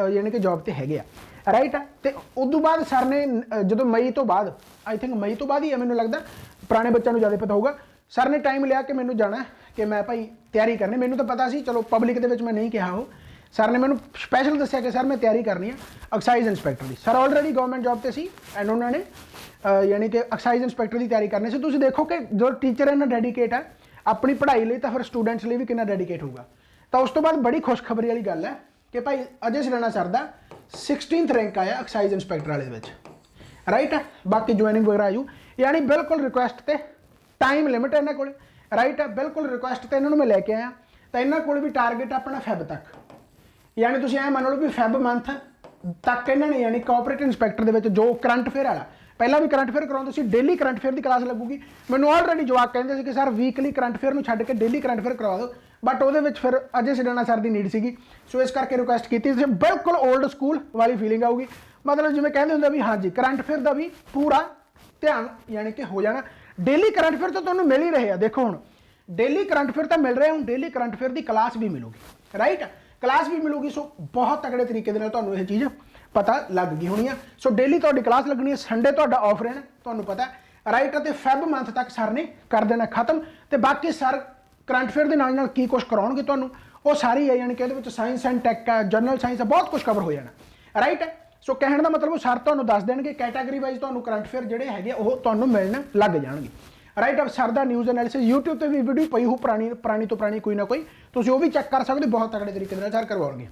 ਯਾਨੀ ਕਿ ਜੌਬ ਤੇ ਹੈਗੇ ਆ, ਰਾਈਟ। ਤੇ ਉਦੋਂ ਬਾਅਦ ਸਰ ਨੇ ਜਦੋਂ ਮਈ ਤੋਂ ਬਾਅਦ, ਆਈ ਥਿੰਕ ਮਈ ਤੋਂ ਬਾਅਦ ਹੀ ਹੈ ਮੈਨੂੰ ਲੱਗਦਾ, ਪੁਰਾਣੇ ਬੱਚਿਆਂ ਨੂੰ ਜ਼ਿਆਦਾ ਪਤਾ ਹੋਊਗਾ, ਸਰ ਨੇ ਟਾਈਮ ਲਿਆ ਕਿ ਮੈਨੂੰ ਜਾਣਾ ਕਿ ਮੈਂ ਭਾਈ ਤਿਆਰੀ ਕਰਨੀ। ਮੈਨੂੰ ਤਾਂ ਪਤਾ ਸੀ, ਚਲੋ ਪਬਲਿਕ ਦੇ ਵਿੱਚ ਮੈਂ ਨਹੀਂ ਕਿਹਾ, ਉਹ ਸਰ ਨੇ ਮੈਨੂੰ ਸਪੈਸ਼ਲ ਦੱਸਿਆ ਕਿ ਸਰ ਮੈਂ ਤਿਆਰੀ ਕਰਨੀ ਹੈ ਐਕਸਾਈਜ਼ ਇੰਸਪੈਕਟਰ ਦੀ। ਸਰ ਆਲਰੇਡੀ ਗਵਰਨਮੈਂਟ ਜੌਬ ਤੇ ਸੀ ਐਂਡ ਉਹਨਾਂ ਨੇ ਯਾਨੀ ਕਿ ਐਕਸਾਈਜ਼ ਇੰਸਪੈਕਟਰ ਦੀ ਤਿਆਰੀ ਕਰਨੀ ਸੀ। ਤੁਸੀਂ ਦੇਖੋ ਕਿ ਜੋ ਟੀਚਰ ਇਹਨਾਂ ਡੈਡੀਕੇਟ ਹੈ ਆਪਣੀ ਪੜ੍ਹਾਈ ਲਈ, ਤਾਂ ਫਿਰ ਸਟੂਡੈਂਟਸ ਲਈ ਵੀ ਕਿੰਨਾ ਡੈਡੀਕੇਟ ਹੋਊਗਾ। ਤਾਂ ਉਸ ਤੋਂ ਬਾਅਦ ਬੜੀ ਖੁਸ਼ਖਬਰੀ ਵਾਲੀ ਗੱਲ ਹੈ ਕਿ ਭਾਈ ਅਜੇ ਸਰਨਾ ਸਰ ਦਾ 16th ਰੈਂਕ ਆਇਆ ਐਕਸਾਈਜ਼ ਇੰਸਪੈਕਟਰ ਵਾਲੇ ਦੇ ਵਿੱਚ, ਰਾਈਟ। ਬਾਕੀ ਜੁਆਇਨਿੰਗ ਵਗੈਰਾ ਆਜੂ, ਯਾਨੀ ਬਿਲਕੁਲ ਰਿਕੁਐਸਟ ਤੇ ਟਾਈਮ ਲਿਮਿਟ ਹੈ ਇਹਨਾਂ ਕੋਲ, ਰਾਈਟ। ਬਿਲਕੁਲ ਰਿਕੁਐਸਟ ਤੇ ਇਹਨਾਂ ਨੂੰ ਮੈਂ ਲੈ ਕੇ ਆਇਆ, ਤਾਂ ਇਹਨਾਂ ਕੋਲ ਵੀ ਟਾਰਗੇਟ ਆਪਣਾ ਫੈਬ ਤੱਕ, ਯਾਨੀ ਤੁਸੀਂ ਐਂ ਮੰਨ ਲਓ ਵੀ ਫੈਬ ਮੰਥ ਤੱਕ ਇਹਨਾਂ ਨੇ, ਯਾਨੀ ਕੋਆਪਰੇਟਿਵ ਇੰਸਪੈਕਟਰ ਦੇ ਵਿੱਚ ਜੋ ਕਰੰਟ ਅਫੇਅਰ ਵਾਲਾ, ਪਹਿਲਾਂ ਵੀ ਕਰੰਟ ਅਫੇਅਰ ਕਰਾਉਂਦੇ ਸੀ, ਡੇਲੀ ਕਰੰਟ ਅਫੇਅਰ ਦੀ ਕਲਾਸ ਲੱਗੂਗੀ। ਮੈਨੂੰ ਆਲਰੇਡੀ ਜਵਾਬ ਕਹਿੰਦੇ ਸੀ ਕਿ ਸਰ ਵੀਕਲੀ ਕਰੰਟ ਅਫੇਅਰ ਨੂੰ ਛੱਡ ਕੇ ਡੇਲੀ ਕਰੰਟ ਅਫੇਅਰ ਕਰਵਾ ਦਿਓ, ਬਟ ਉਹਦੇ ਵਿੱਚ ਫਿਰ ਅਜੇ ਸਰਨਾ ਸਰ ਦੀ ਨੀਡ ਸੀਗੀ, ਸੋ ਇਸ ਕਰਕੇ ਰਿਕੁਐਸਟ ਕੀਤੀ। ਤੁਸੀਂ ਬਿਲਕੁਲ 올ਡ ਸਕੂਲ ਵਾਲੀ ਫੀਲਿੰਗ ਆਊਗੀ, ਮਤਲਬ ਜਿਵੇਂ ਕਹਿੰਦੇ ਹੁੰਦੇ ਵੀ ਹਾਂਜੀ ਕਰੰਟ ਅਫੇਅਰ ਦਾ ਵੀ ਪੂਰਾ ਧਿਆਨ ਯਾਨੀ ਕਿ ਹੋ ਜਾਣਾ। ਡੇਲੀ ਕਰੰਟ ਅਫੇਅਰ ਤਾਂ ਤੁਹਾਨੂੰ ਮਿਲ ਹੀ ਰਹੇ ਆ, ਦੇਖੋ ਹੁਣ ਡੇਲੀ ਕਰੰਟ ਅਫੇਅਰ ਤਾਂ ਮਿਲ ਰਿਹਾ, ਹੁਣ ਡੇਲੀ ਕਰੰਟ ਅਫੇਅਰ ਦੀ ਕਲਾਸ ਵੀ ਮਿਲੂਗੀ, ਰਾਈਟ। ਕਲਾਸ ਵੀ ਮਿਲੂਗੀ, ਸੋ ਬਹੁਤ ਤਗੜੇ ਤਰੀਕੇ ਦੇ ਨਾਲ ਤੁਹਾਨੂੰ ਇਹ ਚੀਜ਼ ਪਤਾ ਲੱਗ ਗਈ ਹੋਣੀ ਆ। ਸੋ ਡੇਲੀ ਤੁਹਾਡੀ ਕਲਾਸ ਲੱਗਣੀ ਹੈ, ਸੰਡੇ ਤੁਹਾਡਾ ਆਫ ਰਹਿਣਾ, ਤੁਹਾਨੂੰ ਪਤਾ, ਰਾਈਟ। ਅਤੇ ਫੈਬ ਮੰਥ ਤੱਕ ਸਰ ਨੇ ਕਰ ਦੇਣਾ ਖਤਮ, ਤੇ ਬਾਕੀ ਸਰ ਕਰੰਟ ਅਫੇਅਰ ਦੇ ਨਾਲ ਕੀ ਕੁਝ ਕਰਾਉਣਗੇ ਤੁਹਾਨੂੰ ਉਹ ਸਾਰੀ ਹੈ, ਯਾਨੀ ਕਿ ਇਹਦੇ ਵਿੱਚ ਸਾਇੰਸ ਐਂਡ ਟੈਕ ਹੈ, ਜਨਰਲ ਸਾਇੰਸ ਹੈ, ਬਹੁਤ ਕੁਝ ਕਵਰ ਹੋ ਜਾਣਾ, ਰਾਈਟ। ਸੋ ਕਹਿਣ ਦਾ ਮਤਲਬ ਉਹ ਸਰ ਤੁਹਾਨੂੰ ਦੱਸ ਦੇਣਗੇ ਕੈਟਾਗਰੀ ਵਾਈਜ਼ ਤੁਹਾਨੂੰ ਕਰੰਟ ਅਫੇਅਰ ਜਿਹੜੇ ਹੈਗੇ ਉਹ ਤੁਹਾਨੂੰ ਮਿਲਣ ਲੱਗ ਜਾਣਗੇ, ਰਾਈਟ। ਅਬ ਸਰ ਦਾ ਨਿਊਜ਼ ਐਨਾਲਿਸਿਸ YouTube ਤੇ ਵੀ ਵੀਡੀਓ ਪਈ ਹੋ, ਪੁਰਾਣੀ ਤੋਂ ਪੁਰਾਣੀ ਕੋਈ ਨਾ ਕੋਈ, ਤੁਸੀਂ ਉਹ ਵੀ ਚੈੱਕ ਕਰ ਸਕਦੇ, ਬਹੁਤ ਤਗੜੇ ਤਰੀਕੇ ਨਾਲ ਸਰ ਕਰਵਾਉਣਗੇ,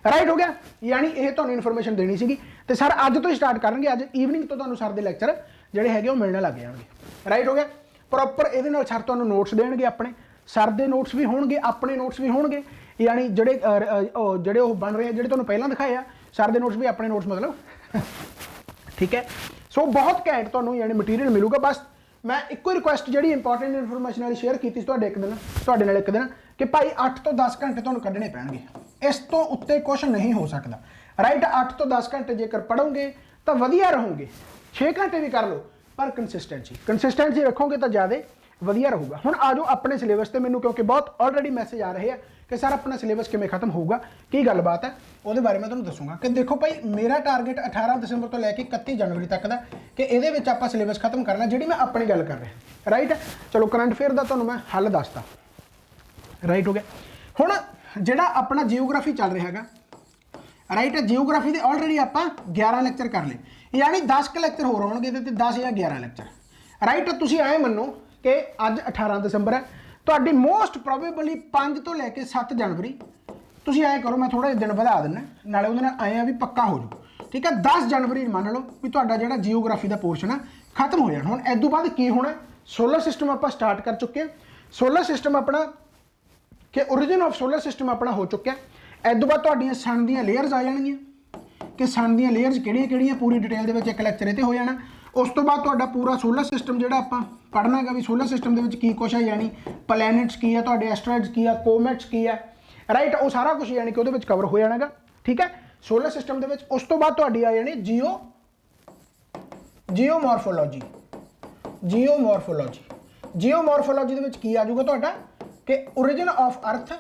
ਰਾਈਟ ਹੋ ਗਿਆ। ਯਾਨੀ ਇਹ ਤੁਹਾਨੂੰ ਇਨਫੋਰਮੇਸ਼ਨ ਦੇਣੀ ਸੀਗੀ, ਤੇ ਸਰ ਅੱਜ ਤੋਂ ਹੀ ਸਟਾਰਟ ਕਰਨਗੇ, ਅੱਜ ਈਵਨਿੰਗ ਤੋਂ ਤੁਹਾਨੂੰ ਸਰ ਦੇ ਲੈਕਚਰ ਜਿਹੜੇ ਹੈਗੇ ਉਹ ਮਿਲਣ ਲੱਗ ਜਾਣਗੇ, ਰਾਈਟ ਹੋ ਗਿਆ। ਪ੍ਰੋਪਰ ਇਹਦੇ ਨਾਲ ਸਰ ਤੁਹਾਨੂੰ ਨੋਟਸ ਦੇਣਗੇ, ਆਪਣੇ ਸਰ ਦੇ ਨੋਟਸ ਵੀ ਹੋਣਗੇ, ਆਪਣੇ ਨੋਟਸ ਵੀ ਹੋਣਗੇ, ਯਾਨੀ ਜਿਹੜੇ ਉਹ ਬਣ ਰਹੇ ਆ, ਜਿਹੜੇ ਤੁਹਾਨੂੰ ਪਹਿਲਾਂ ਦਿਖਾਏ ਆ ਸਰ ਦੇ ਨੋਟਸ ਵੀ, ਆਪਣੇ ਨੋਟਸ ਮਤਲਬ, ਠੀਕ ਹੈ। ਸੋ ਬਹੁਤ ਘੈਂਟ ਤੁਹਾਨੂੰ ਯਾਨੀ ਮਟੀਰੀਅਲ ਮਿਲੂਗਾ। ਬਸ ਮੈਂ ਇੱਕੋ ਹੀ ਰਿਕੁਐਸਟ ਜਿਹੜੀ ਇੰਪੋਰਟੈਂਟ ਇਨਫੋਰਮੇਸ਼ਨ ਵਾਲੀ ਸ਼ੇਅਰ ਕੀਤੀ ਸੀ ਤੁਹਾਡੇ ਨਾਲ ਇੱਕ ਦਿਨ, ਕਿ ਭਾਈ 8 ਤੋਂ 10 ਘੰਟੇ ਤੁਹਾਨੂੰ ਕੱਢਣੇ ਪੈਣਗੇ, ਇਸ ਤੋਂ ਉੱਤੇ ਕੁਝ ਨਹੀਂ ਹੋ ਸਕਦਾ, ਰਾਈਟ। 8 ਤੋਂ 10 ਘੰਟੇ ਜੇਕਰ ਪੜ੍ਹੋਗੇ ਤਾਂ ਵਧੀਆ ਰਹੋਗੇ, 6 ਘੰਟੇ ਵੀ ਕਰ ਲਓ, ਪਰ ਕੰਸਿਸਟੈਂਸੀ ਰੱਖੋਗੇ ਤਾਂ ਜ਼ਿਆਦਾ ਵਧੀਆ ਰਹੂਗਾ। ਹੁਣ ਆ ਜਾਓ ਆਪਣੇ ਸਿਲੇਬਸ ਤੇ, ਮੈਨੂੰ ਕਿਉਂਕਿ ਬਹੁਤ ਆਲਰੇਡੀ ਮੈਸੇਜ ਆ ਰਹੇ ਆ ਕਿ ਸਰ ਆਪਣਾ ਸਿਲੇਬਸ ਕਿਵੇਂ ਖਤਮ ਹੋਊਗਾ, ਕੀ ਗੱਲਬਾਤ ਹੈ, ਉਹਦੇ ਬਾਰੇ ਮੈਂ ਤੁਹਾਨੂੰ ਦੱਸੂਗਾ। ਕਿ ਦੇਖੋ ਭਾਈ ਮੇਰਾ ਟਾਰਗੇਟ 18 ਦਸੰਬਰ ਤੋਂ ਲੈ ਕੇ 31 ਜਨਵਰੀ ਤੱਕ ਦਾ, ਕਿ ਇਹਦੇ ਵਿੱਚ ਆਪਾਂ ਸਿਲੇਬਸ ਖਤਮ ਕਰਨਾ, ਜਿਹੜੀ ਮੈਂ ਆਪਣੀ ਗੱਲ ਕਰ ਰਿਹਾ, ਰਾਈਟ। ਚਲੋ ਕਰੰਟ ਅਫੇਅਰ ਦਾ ਤੁਹਾਨੂੰ ਮੈਂ ਹੱਲ ਦੱਸਤਾ, ਰਾਈਟ ਹੋ ਗਿਆ। ਹੁਣ ਜਿਹੜਾ ਆਪਣਾ ਜਿਓਗ੍ਰਾਫੀ ਚੱਲ ਰਿਹਾ ਹੈਗਾ, ਰਾਈਟ। ਜਿਓਗ੍ਰਾਫੀ ਦੇ ਆਲਰੇਡੀ ਆਪਾਂ 11 ਲੈਕਚਰ ਕਰ ਲਏ, ਯਾਨੀ 10 ਕੁ ਲੈਕਚਰ ਹੋਰ ਆਉਣਗੇ ਇਹਦੇ ਤੇ, 10 ਜਾਂ 11 ਲੈਕਚਰ, ਰਾਈਟ। ਤੁਸੀਂ ਐਂ ਮੰਨੋ ਕਿ ਅੱਜ 18 ਦਸੰਬਰ ਹੈ, ਤੁਹਾਡੀ ਮੋਸਟ ਪ੍ਰੋਬੇਬਲੀ 5 ਤੋਂ ਲੈ ਕੇ 7 ਜਨਵਰੀ, ਤੁਸੀਂ ਐਂ ਕਰੋ, ਮੈਂ ਥੋੜਾ ਜਿਹਾ ਦਿਨ ਵਧਾ ਦਿੰਦਾ, ਨਾਲੇ ਉਹਦੇ ਨਾਲ ਐਂ ਆ ਵੀ ਪੱਕਾ ਹੋ ਜਾਊ, ਠੀਕ ਹੈ। 10 ਜਨਵਰੀ ਮੰਨ ਲਓ ਵੀ ਤੁਹਾਡਾ ਜਿਹੜਾ ਜਿਓਗ੍ਰਾਫੀ ਦਾ ਪੋਰਸ਼ਨ ਹੈ ਖਤਮ ਹੋ ਜਾਣਾ। ਹੁਣ ਇਸ ਤੋਂ ਬਾਅਦ ਕੀ ਹੋਣਾ, ਸੋਲਰ ਸਿਸਟਮ ਆਪਾਂ ਸਟਾਰਟ ਕਰ ਚੁੱਕੇ ਹਾਂ, ਸੋਲਰ ਸਿਸਟਮ ਆਪਣਾ ਕਿ origin ਆਫ ਸੋਲਰ ਸਿਸਟਮ ਆਪਣਾ ਹੋ ਚੁੱਕਿਆ। ਇਸ ਤੋਂ ਬਾਅਦ ਤੁਹਾਡੀਆਂ ਸਨ ਦੀਆਂ ਲੇਅਰਸ ਆ ਜਾਣਗੀਆਂ, कि सन ਦੀਆਂ ਲੇਅਰਸ ਕਿਹੜੀਆਂ ਪੂਰੀ ਡਿਟੇਲ ਦੇ ਵਿੱਚ ਇੱਕ ਲੈਕਚਰ ਇਹ ਤੇ ਹੋ ਜਾਣਾ। ਉਸ ਤੋਂ ਬਾਅਦ ਤੁਹਾਡਾ ਪੂਰਾ ਸੋਲਰ ਸਿਸਟਮ ਜਿਹੜਾ ਆਪਾਂ ਪੜ੍ਹਨਾ ਹੈਗਾ ਵੀ ਸੋਲਰ ਸਿਸਟਮ ਦੇ ਵਿੱਚ ਕੀ ਕੁਛ ਹੈ, ਯਾਨੀ ਪਲੈਨਟਸ ਕੀ ਹੈ, ਤੁਹਾਡੇ ਐਸਟਰੋਇਡਸ ਕੀ ਹੈ, ਕੋਮੇਟਸ ਕੀ ਹੈ, ਰਾਈਟ। ਉਹ ਸਾਰਾ ਕੁਝ ਯਾਨੀ ਕਿ ਉਹਦੇ ਵਿੱਚ ਕਵਰ ਹੋ ਜਾਣਾਗਾ, ਠੀਕ ਹੈ, ਸੋਲਰ ਸਿਸਟਮ ਦੇ ਵਿੱਚ। ਉਸ ਤੋਂ ਬਾਅਦ ਤੁਹਾਡੀ ਆ ਜਾਣੀ ਜਿਓਮੋਰਫੋਲੋਜੀ। ਜਿਓਮੋਰਫੋਲੋਜੀ ਦੇ ਵਿੱਚ ਕੀ ਆ ਜਾਊਗਾ ਤੁਹਾਡਾ ਕਿ origin of ਅਰਥ,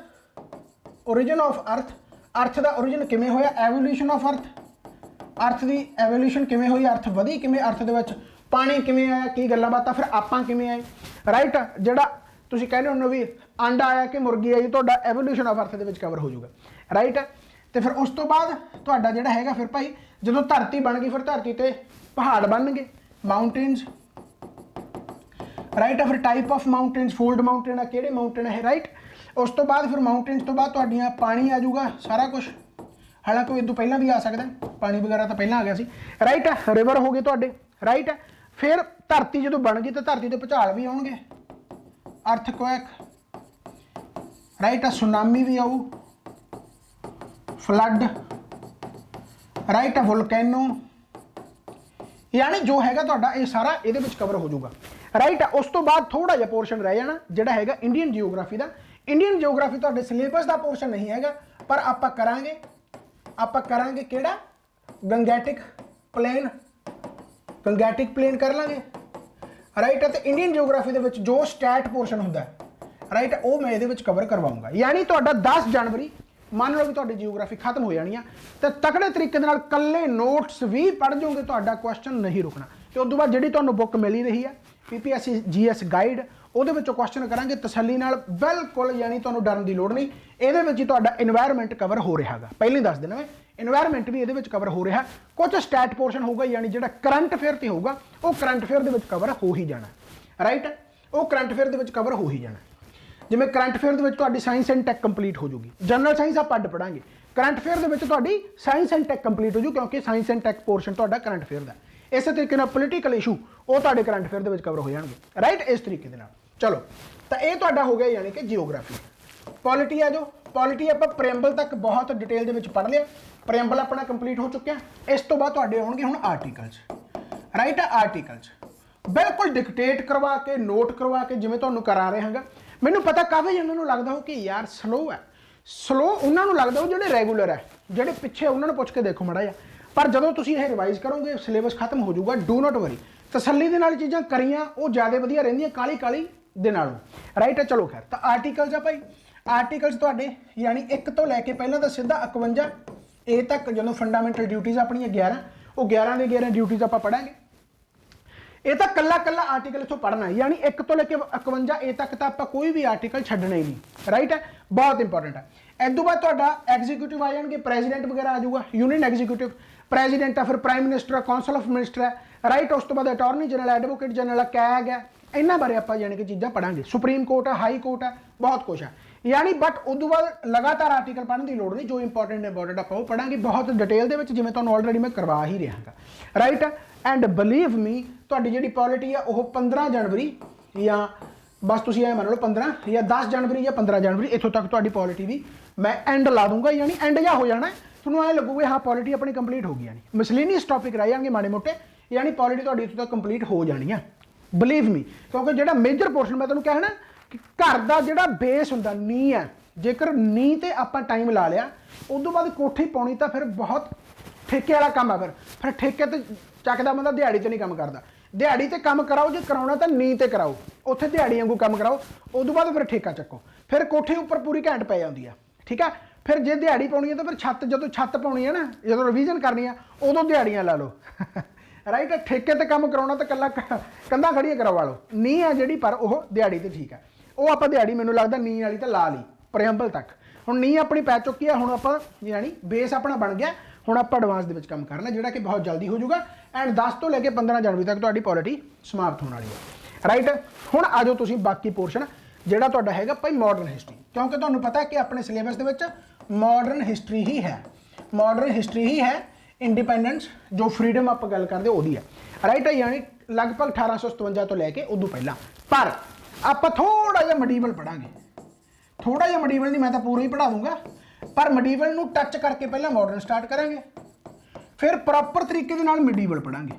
ਅਰਥ ਦਾ origin ਕਿਵੇਂ ਹੋਇਆ, ਐਵੋਲੂਸ਼ਨ ਆਫ ਅਰਥ ਦੀ ਐਵੋਲੂਸ਼ਨ ਕਿਵੇਂ ਹੋਈ, ਅਰਥ ਵਧੀ ਕਿਵੇਂ, ਅਰਥ ਦੇ ਵਿੱਚ ਪਾਣੀ ਕਿਵੇਂ ਆਇਆ, ਕੀ ਗੱਲਾਂ ਬਾਤਾਂ, ਫਿਰ ਆਪਾਂ ਕਿਵੇਂ ਆਏ, ਰਾਈਟ। ਜਿਹੜਾ ਤੁਸੀਂ ਕਹਿੰਦੇ ਹੋ ਵੀ ਅੰਡਾ ਆਇਆ ਕਿ ਮੁਰਗੀ ਆਈ, ਤੁਹਾਡਾ ਐਵੋਲੂਸ਼ਨ ਆਫ ਅਰਥ ਦੇ ਵਿੱਚ ਕਵਰ ਹੋ ਜਾਊਗਾ, ਰਾਈਟ। ਤੇ ਫਿਰ ਉਸ ਤੋਂ ਬਾਅਦ ਤੁਹਾਡਾ ਜਿਹੜਾ ਹੈਗਾ ਫਿਰ ਭਾਈ ਜਦੋਂ ਧਰਤੀ ਬਣ ਗਈ ਫਿਰ ਧਰਤੀ ਤੇ ਪਹਾੜ ਬਣਨਗੇ, ਮਾਊਂਟੇਨਸ, ਰਾਈਟ। ਫਿਰ type of mountains, fold mountain ਆ, ਕਿਹੜੇ ਮਾਊਂਟੇਨ ਹੈ, ਰਾਈਟ। ਉਸ ਤੋਂ ਬਾਅਦ ਫਿਰ ਮਾਊਂਟੇਨਸ ਤੋਂ ਬਾਅਦ ਤੁਹਾਡੀਆਂ ਪਾਣੀ ਆ ਜਾਊਗਾ, ਸਾਰਾ ਕੁਝ, ਹਾਲਾਂਕਿ ਇਹ ਤੋਂ ਪਹਿਲਾਂ ਵੀ ਆ ਸਕਦਾ, ਪਾਣੀ ਵਗੈਰਾ ਤਾਂ ਪਹਿਲਾਂ ਆ ਗਿਆ ਸੀ, ਰਾਈਟ। ਰਿਵਰ ਹੋ ਗਏ ਤੁਹਾਡੇ, ਰਾਈਟ। ਫਿਰ ਧਰਤੀ ਜਦੋਂ ਬਣ ਗਈ ਤਾਂ ਧਰਤੀ ਤੇ ਭੂਚਾਲ ਵੀ ਆਉਣਗੇ, ਅਰਥਕੁਐਕ, ਰਾਈਟ। ਸੁਨਾਮੀ ਵੀ ਆਊ, ਫਲੱਡ, ਰਾਈਟ, ਵੋਲਕੈਨੋ, यानी जो हैगा तुहाडा ये सारा ये कवर हो जाऊगा, राइट। उस तो बाद थोड़ा जिहा पोर्शन रह जाना जिहड़ा हैगा इंडियन जियोग्राफी का। इंडियन जियोग्राफी तुहाडे सिलेबस का पोर्शन नहीं हैगा, पर आपां करांगे किहड़ा गंगैटिक प्लेन कर लांगे, राइट। तो इंडियन जियोग्राफी दे विच जो स्टैट पोर्शन हुंदा है, राइट, वो मैं ये कवर करवाऊंगा। यानी तुहाडा 10 जनवरी मान लो भी तुहाडी जियोग्राफी खत्म हो जानी है, तो तगड़े तरीके दे नाल कल्ले नोट्स भी पढ़ जाओगे, तुहाडा क्वेश्चन नहीं रुकना। तो उस तो बाद जिहड़ी तुहानूं बुक मिली रही है PPSC GS गाइड, ਉਹਦੇ ਵਿੱਚੋਂ क्वेश्चन करांगे तसल्ली नाल, बिल्कुल यानी तुहानूं डरन की लोड़ नहीं। ਇਹਦੇ ਵਿੱਚ ਹੀ ਤੁਹਾਡਾ एनवायरमेंट कवर हो रहा है, पहले ही दस देना मैं, एनवायरमेंट भी ਇਹਦੇ ਵਿੱਚ कवर हो रहा। कुछ स्टैट पोर्शन होगा यानी ਜਿਹੜਾ करंट अफेयर ਤੇ ਹੋਊਗਾ ਉਹ करंट अफेयर ਦੇ ਵਿੱਚ कवर हो ही जाना, राइट। ਉਹ करंट अफेयर ਦੇ ਵਿੱਚ कवर हो ही जाना। जिवें करंट अफेयर ਦੇ ਵਿੱਚ ਤੁਹਾਡੀ ਸਾਇੰਸ ਐਂਡ ਟੈਕ ਕੰਪਲੀਟ ਹੋ ਜੂਗੀ, ਜਨਰਲ ਸਾਇੰਸ ਆਪਾਂ ਅੱਡ ਪੜਾਂਗੇ, करंट अफेयर ਦੇ ਵਿੱਚ ਤੁਹਾਡੀ ਸਾਇੰਸ ਐਂਡ ਟੈਕ ਕੰਪਲੀਟ ਹੋ ਜੂ, ਕਿਉਂਕਿ ਸਾਇੰਸ ਐਂਡ ਟੈਕ ਪੋਰਸ਼ਨ ਤੁਹਾਡਾ करंट अफेयर ਦਾ। ਇਸੇ ਤਰੀਕੇ ਨਾਲ ਪੋਲੀਟੀਕਲ ਇਸ਼ੂ ਉਹ ਤੁਹਾਡੇ करंट अफेयर ਦੇ ਵਿੱਚ ਕਵਰ ਹੋ ਜਾਣਗੇ, ਰਾਈਟ। ਇਸ ਤਰੀਕੇ ਦੇ ਨਾਲ ਚਲੋ, ਤਾਂ ਇਹ ਤੁਹਾਡਾ ਹੋ ਗਿਆ ਯਾਨੀ ਕਿ ਜਿਓਗ੍ਰਾਫੀ। ਪੋਲਿਟੀ ਆ ਜੋ, ਪੋਲਿਟੀ ਆਪਾਂ ਪ੍ਰੈਂਬਲ ਤੱਕ ਬਹੁਤ ਡਿਟੇਲ ਦੇ ਵਿੱਚ ਪੜ੍ਹ ਲਿਆ, ਪ੍ਰੈਂਬਲ ਆਪਣਾ ਕੰਪਲੀਟ ਹੋ ਚੁੱਕਿਆ। ਇਸ ਤੋਂ ਬਾਅਦ ਤੁਹਾਡੇ ਆਉਣਗੇ ਹੁਣ ਆਰਟੀਕਲਸ, ਰਾਈਟ। ਆਰਟੀਕਲਸ ਬਿਲਕੁਲ ਡਿਕਟੇਟ ਕਰਵਾ ਕੇ, ਨੋਟ ਕਰਵਾ ਕੇ ਜਿਵੇਂ ਤੁਹਾਨੂੰ ਕਰਾ ਰਹੇ ਹਾਂਗਾ। ਮੈਨੂੰ ਪਤਾ ਕਾਫੀ ਜਣਾਂ ਨੂੰ ਲੱਗਦਾ ਹੋ ਕਿ ਯਾਰ ਸਲੋ ਹੈ, ਸਲੋ ਉਹਨਾਂ ਨੂੰ ਲੱਗਦਾ ਉਹ ਜਿਹੜੇ ਰੈਗੂਲਰ ਹੈ, ਜਿਹੜੇ ਪਿੱਛੇ ਉਹਨਾਂ ਨੂੰ ਪੁੱਛ ਕੇ ਦੇਖੋ ਮਾੜਾ ਜਿਹਾ। ਪਰ ਜਦੋਂ ਤੁਸੀਂ ਇਹ ਰਿਵਾਈਜ਼ ਕਰੋਗੇ ਸਿਲੇਬਸ ਖਤਮ ਹੋ ਜਾਊਗਾ, ਡੂ ਨਾਟ ਵਰੀ। ਤਸੱਲੀ ਦੇ ਨਾਲ ਚੀਜ਼ਾਂ ਕਰੀਆਂ ਉਹ ਜ਼ਿਆਦਾ ਵਧੀਆ ਰਹਿੰਦੀਆਂ ਕਾਲੀ ਦੇ ਨਾਲੋਂ, ਰਾਈਟ। ਚਲੋ ਖੈਰ, ਤਾਂ ਆਰਟੀਕਲਸ ਆ ਭਾਈ। ਆਰਟੀਕਲਸ ਤੁਹਾਡੇ ਯਾਨੀ 1 ਤੋਂ ਲੈ ਕੇ ਪਹਿਲਾਂ ਤਾਂ ਸਿੱਧਾ 51 A ਤੱਕ, ਜਦੋਂ ਫੰਡਾਮੈਂਟਲ ਡਿਊਟੀਜ਼ ਆਪਣੀਆਂ 11, ਉਹ 11 ਦੇ 11 ਡਿਊਟੀਜ਼ ਆਪਾਂ ਪੜਾਂਗੇ। ਇਹ ਤਾਂ ਕੱਲਾ ਆਰਟੀਕਲ इत्थों पढ़ना है, यानी 1 ਤੋਂ ਲੈ ਕੇ 51 A तक ਤਾਂ ਆਪਾਂ ਕੋਈ ਵੀ ਆਰਟੀਕਲ ਛੱਡਣਾ ਹੀ ਨਹੀਂ, ਰਾਈਟ ਹੈ, ਬਹੁਤ ਇੰਪੋਰਟੈਂਟ ਹੈ। ਇਸ ਤੋਂ ਬਾਅਦ ਤੁਹਾਡਾ ਐਗਜ਼ੀਕਿਊਟਿਵ ਆ ਜਾਣਗੇ, ਪ੍ਰੈਜ਼ੀਡੈਂਟ ਵਗੈਰਾ ਆ ਜਾਊਗਾ, यूनियन एग्जीक्यूटिव ਪ੍ਰੈਜ਼ੀਡੈਂਟ ਆ, ਫਿਰ prime minister, council of minister ਹੈ, ਰਾਈਟ। ਉਸ ਤੋਂ ਬਾਅਦ attorney general, advocate general, CAG ਹੈ, ਇਹਨਾਂ ਬਾਰੇ ਆਪਾਂ ਯਾਨੀ ਕਿ ਚੀਜ਼ਾਂ ਪੜਾਂਗੇ। ਸੁਪਰੀਮ ਕੋਰਟ ਹੈ, ਹਾਈ ਕੋਰਟ ਹੈ, ਬਹੁਤ ਕੁਛ ਹੈ यानी। बट उस तो बाद लगातार आर्टिकल पढ़ने की लोड़ नहीं, जो इंपॉर्टेंट आप वो पढ़ांगे बहुत डिटेल दे विच, जिवें तुहानूं ऑलरेडी मैं करवा ही रहा हाँ, राइट। एंड बिलीव मी तुहाडी जिहड़ी पॉलिटी है वो 15 जनवरी या बस तुसीं ऐ मान लो 15 या 10 जनवरी या 15 जनवरी इत्थों तक तुहाडी पॉलिटी भी मैं एंड ला दूंगा, यानी एंड जा हो जाना, तुहानूं ऐ लगूगा हाँ पॉलिटी अपनी कंप्लीट हो गई। यानी मिसलेनियस टॉपिक रह जाएंगे माड़े मोटे, यानी पॉलिटी तुहाडी इत्थों तक कंप्लीट हो जानी है, बिलीव मी। क्योंकि जिहड़ा मेजर पोर्शन मैं तुहानूं कहना कि घर का जिहड़ा बेस हुंदा नींह है, जेकर नींह ते आपां टाइम ला लिया उस तो बाद कोठी पाउणी तो फिर बहुत ठेके वाला काम है। फिर ठेके ते चकदा बंदा दिहाड़ी ते नहीं काम करदा, दिहाड़ी ते काम कराओ, जे कराउणा तो नींह ते कराओ, उत्थे दिहाड़ी वांगू काम कराओ, उस तो बाद फिर ठेका चक्को, फिर कोठी उपर पूरी घैंट पै जांदी है, ठीक है। फिर जे दिहाड़ी पाउणी है तो फिर छत, जो छत पाउणी है ना, जो रिवीजन करनी है उदों दिहाड़ियां ला लो, राइट। ठेके ते काम कराउणा तो कल्ला कंधा खड़ियां करवा लो, नींह है जिहड़ी पर वो दिहाड़ी ते ठीक है, वो आपां दिहाड़ी मैनूं लगदा नींह वाली तो ला ली प्रैंबल तक। हुण नींह अपनी पै चुकी है, हुण आपां यानी बेस अपना बन गया, हुण आपां एडवांस दे विच काम करना जिहड़ा कि बहुत जल्दी हो जाऊगा। एंड 10 तो लैके 15 जनवरी तक तुहाडी पॉलिटी समाप्त होने वाली है, राइट। हुण आ जाओ तुसीं बाकी पोर्शन जिहड़ा तुहाडा हैगा भाई मॉडर्न हिस्ट्री, क्योंकि तुहानूं पता है कि अपने सिलेबस दे विच मॉडर्न हिस्ट्री ही है, मॉडर्न हिस्ट्री ही है। इंडिपेंडेंस जो फ्रीडम आप गल करते ओदी है, राइट। यानी लगभग 1857 तो लैके उदों पहला, पर आप थोड़ा जिहा मडीवल पढ़ांगे, थोड़ा जिहा मडीवल नहीं, मैं तो पूरा ही पढ़ा दूंगा, पर मडीवल नूं टच करके पहला मॉडर्न स्टार्ट करेंगे, फिर प्रॉपर तरीके दे नाल मिडीवल पढ़ांगे।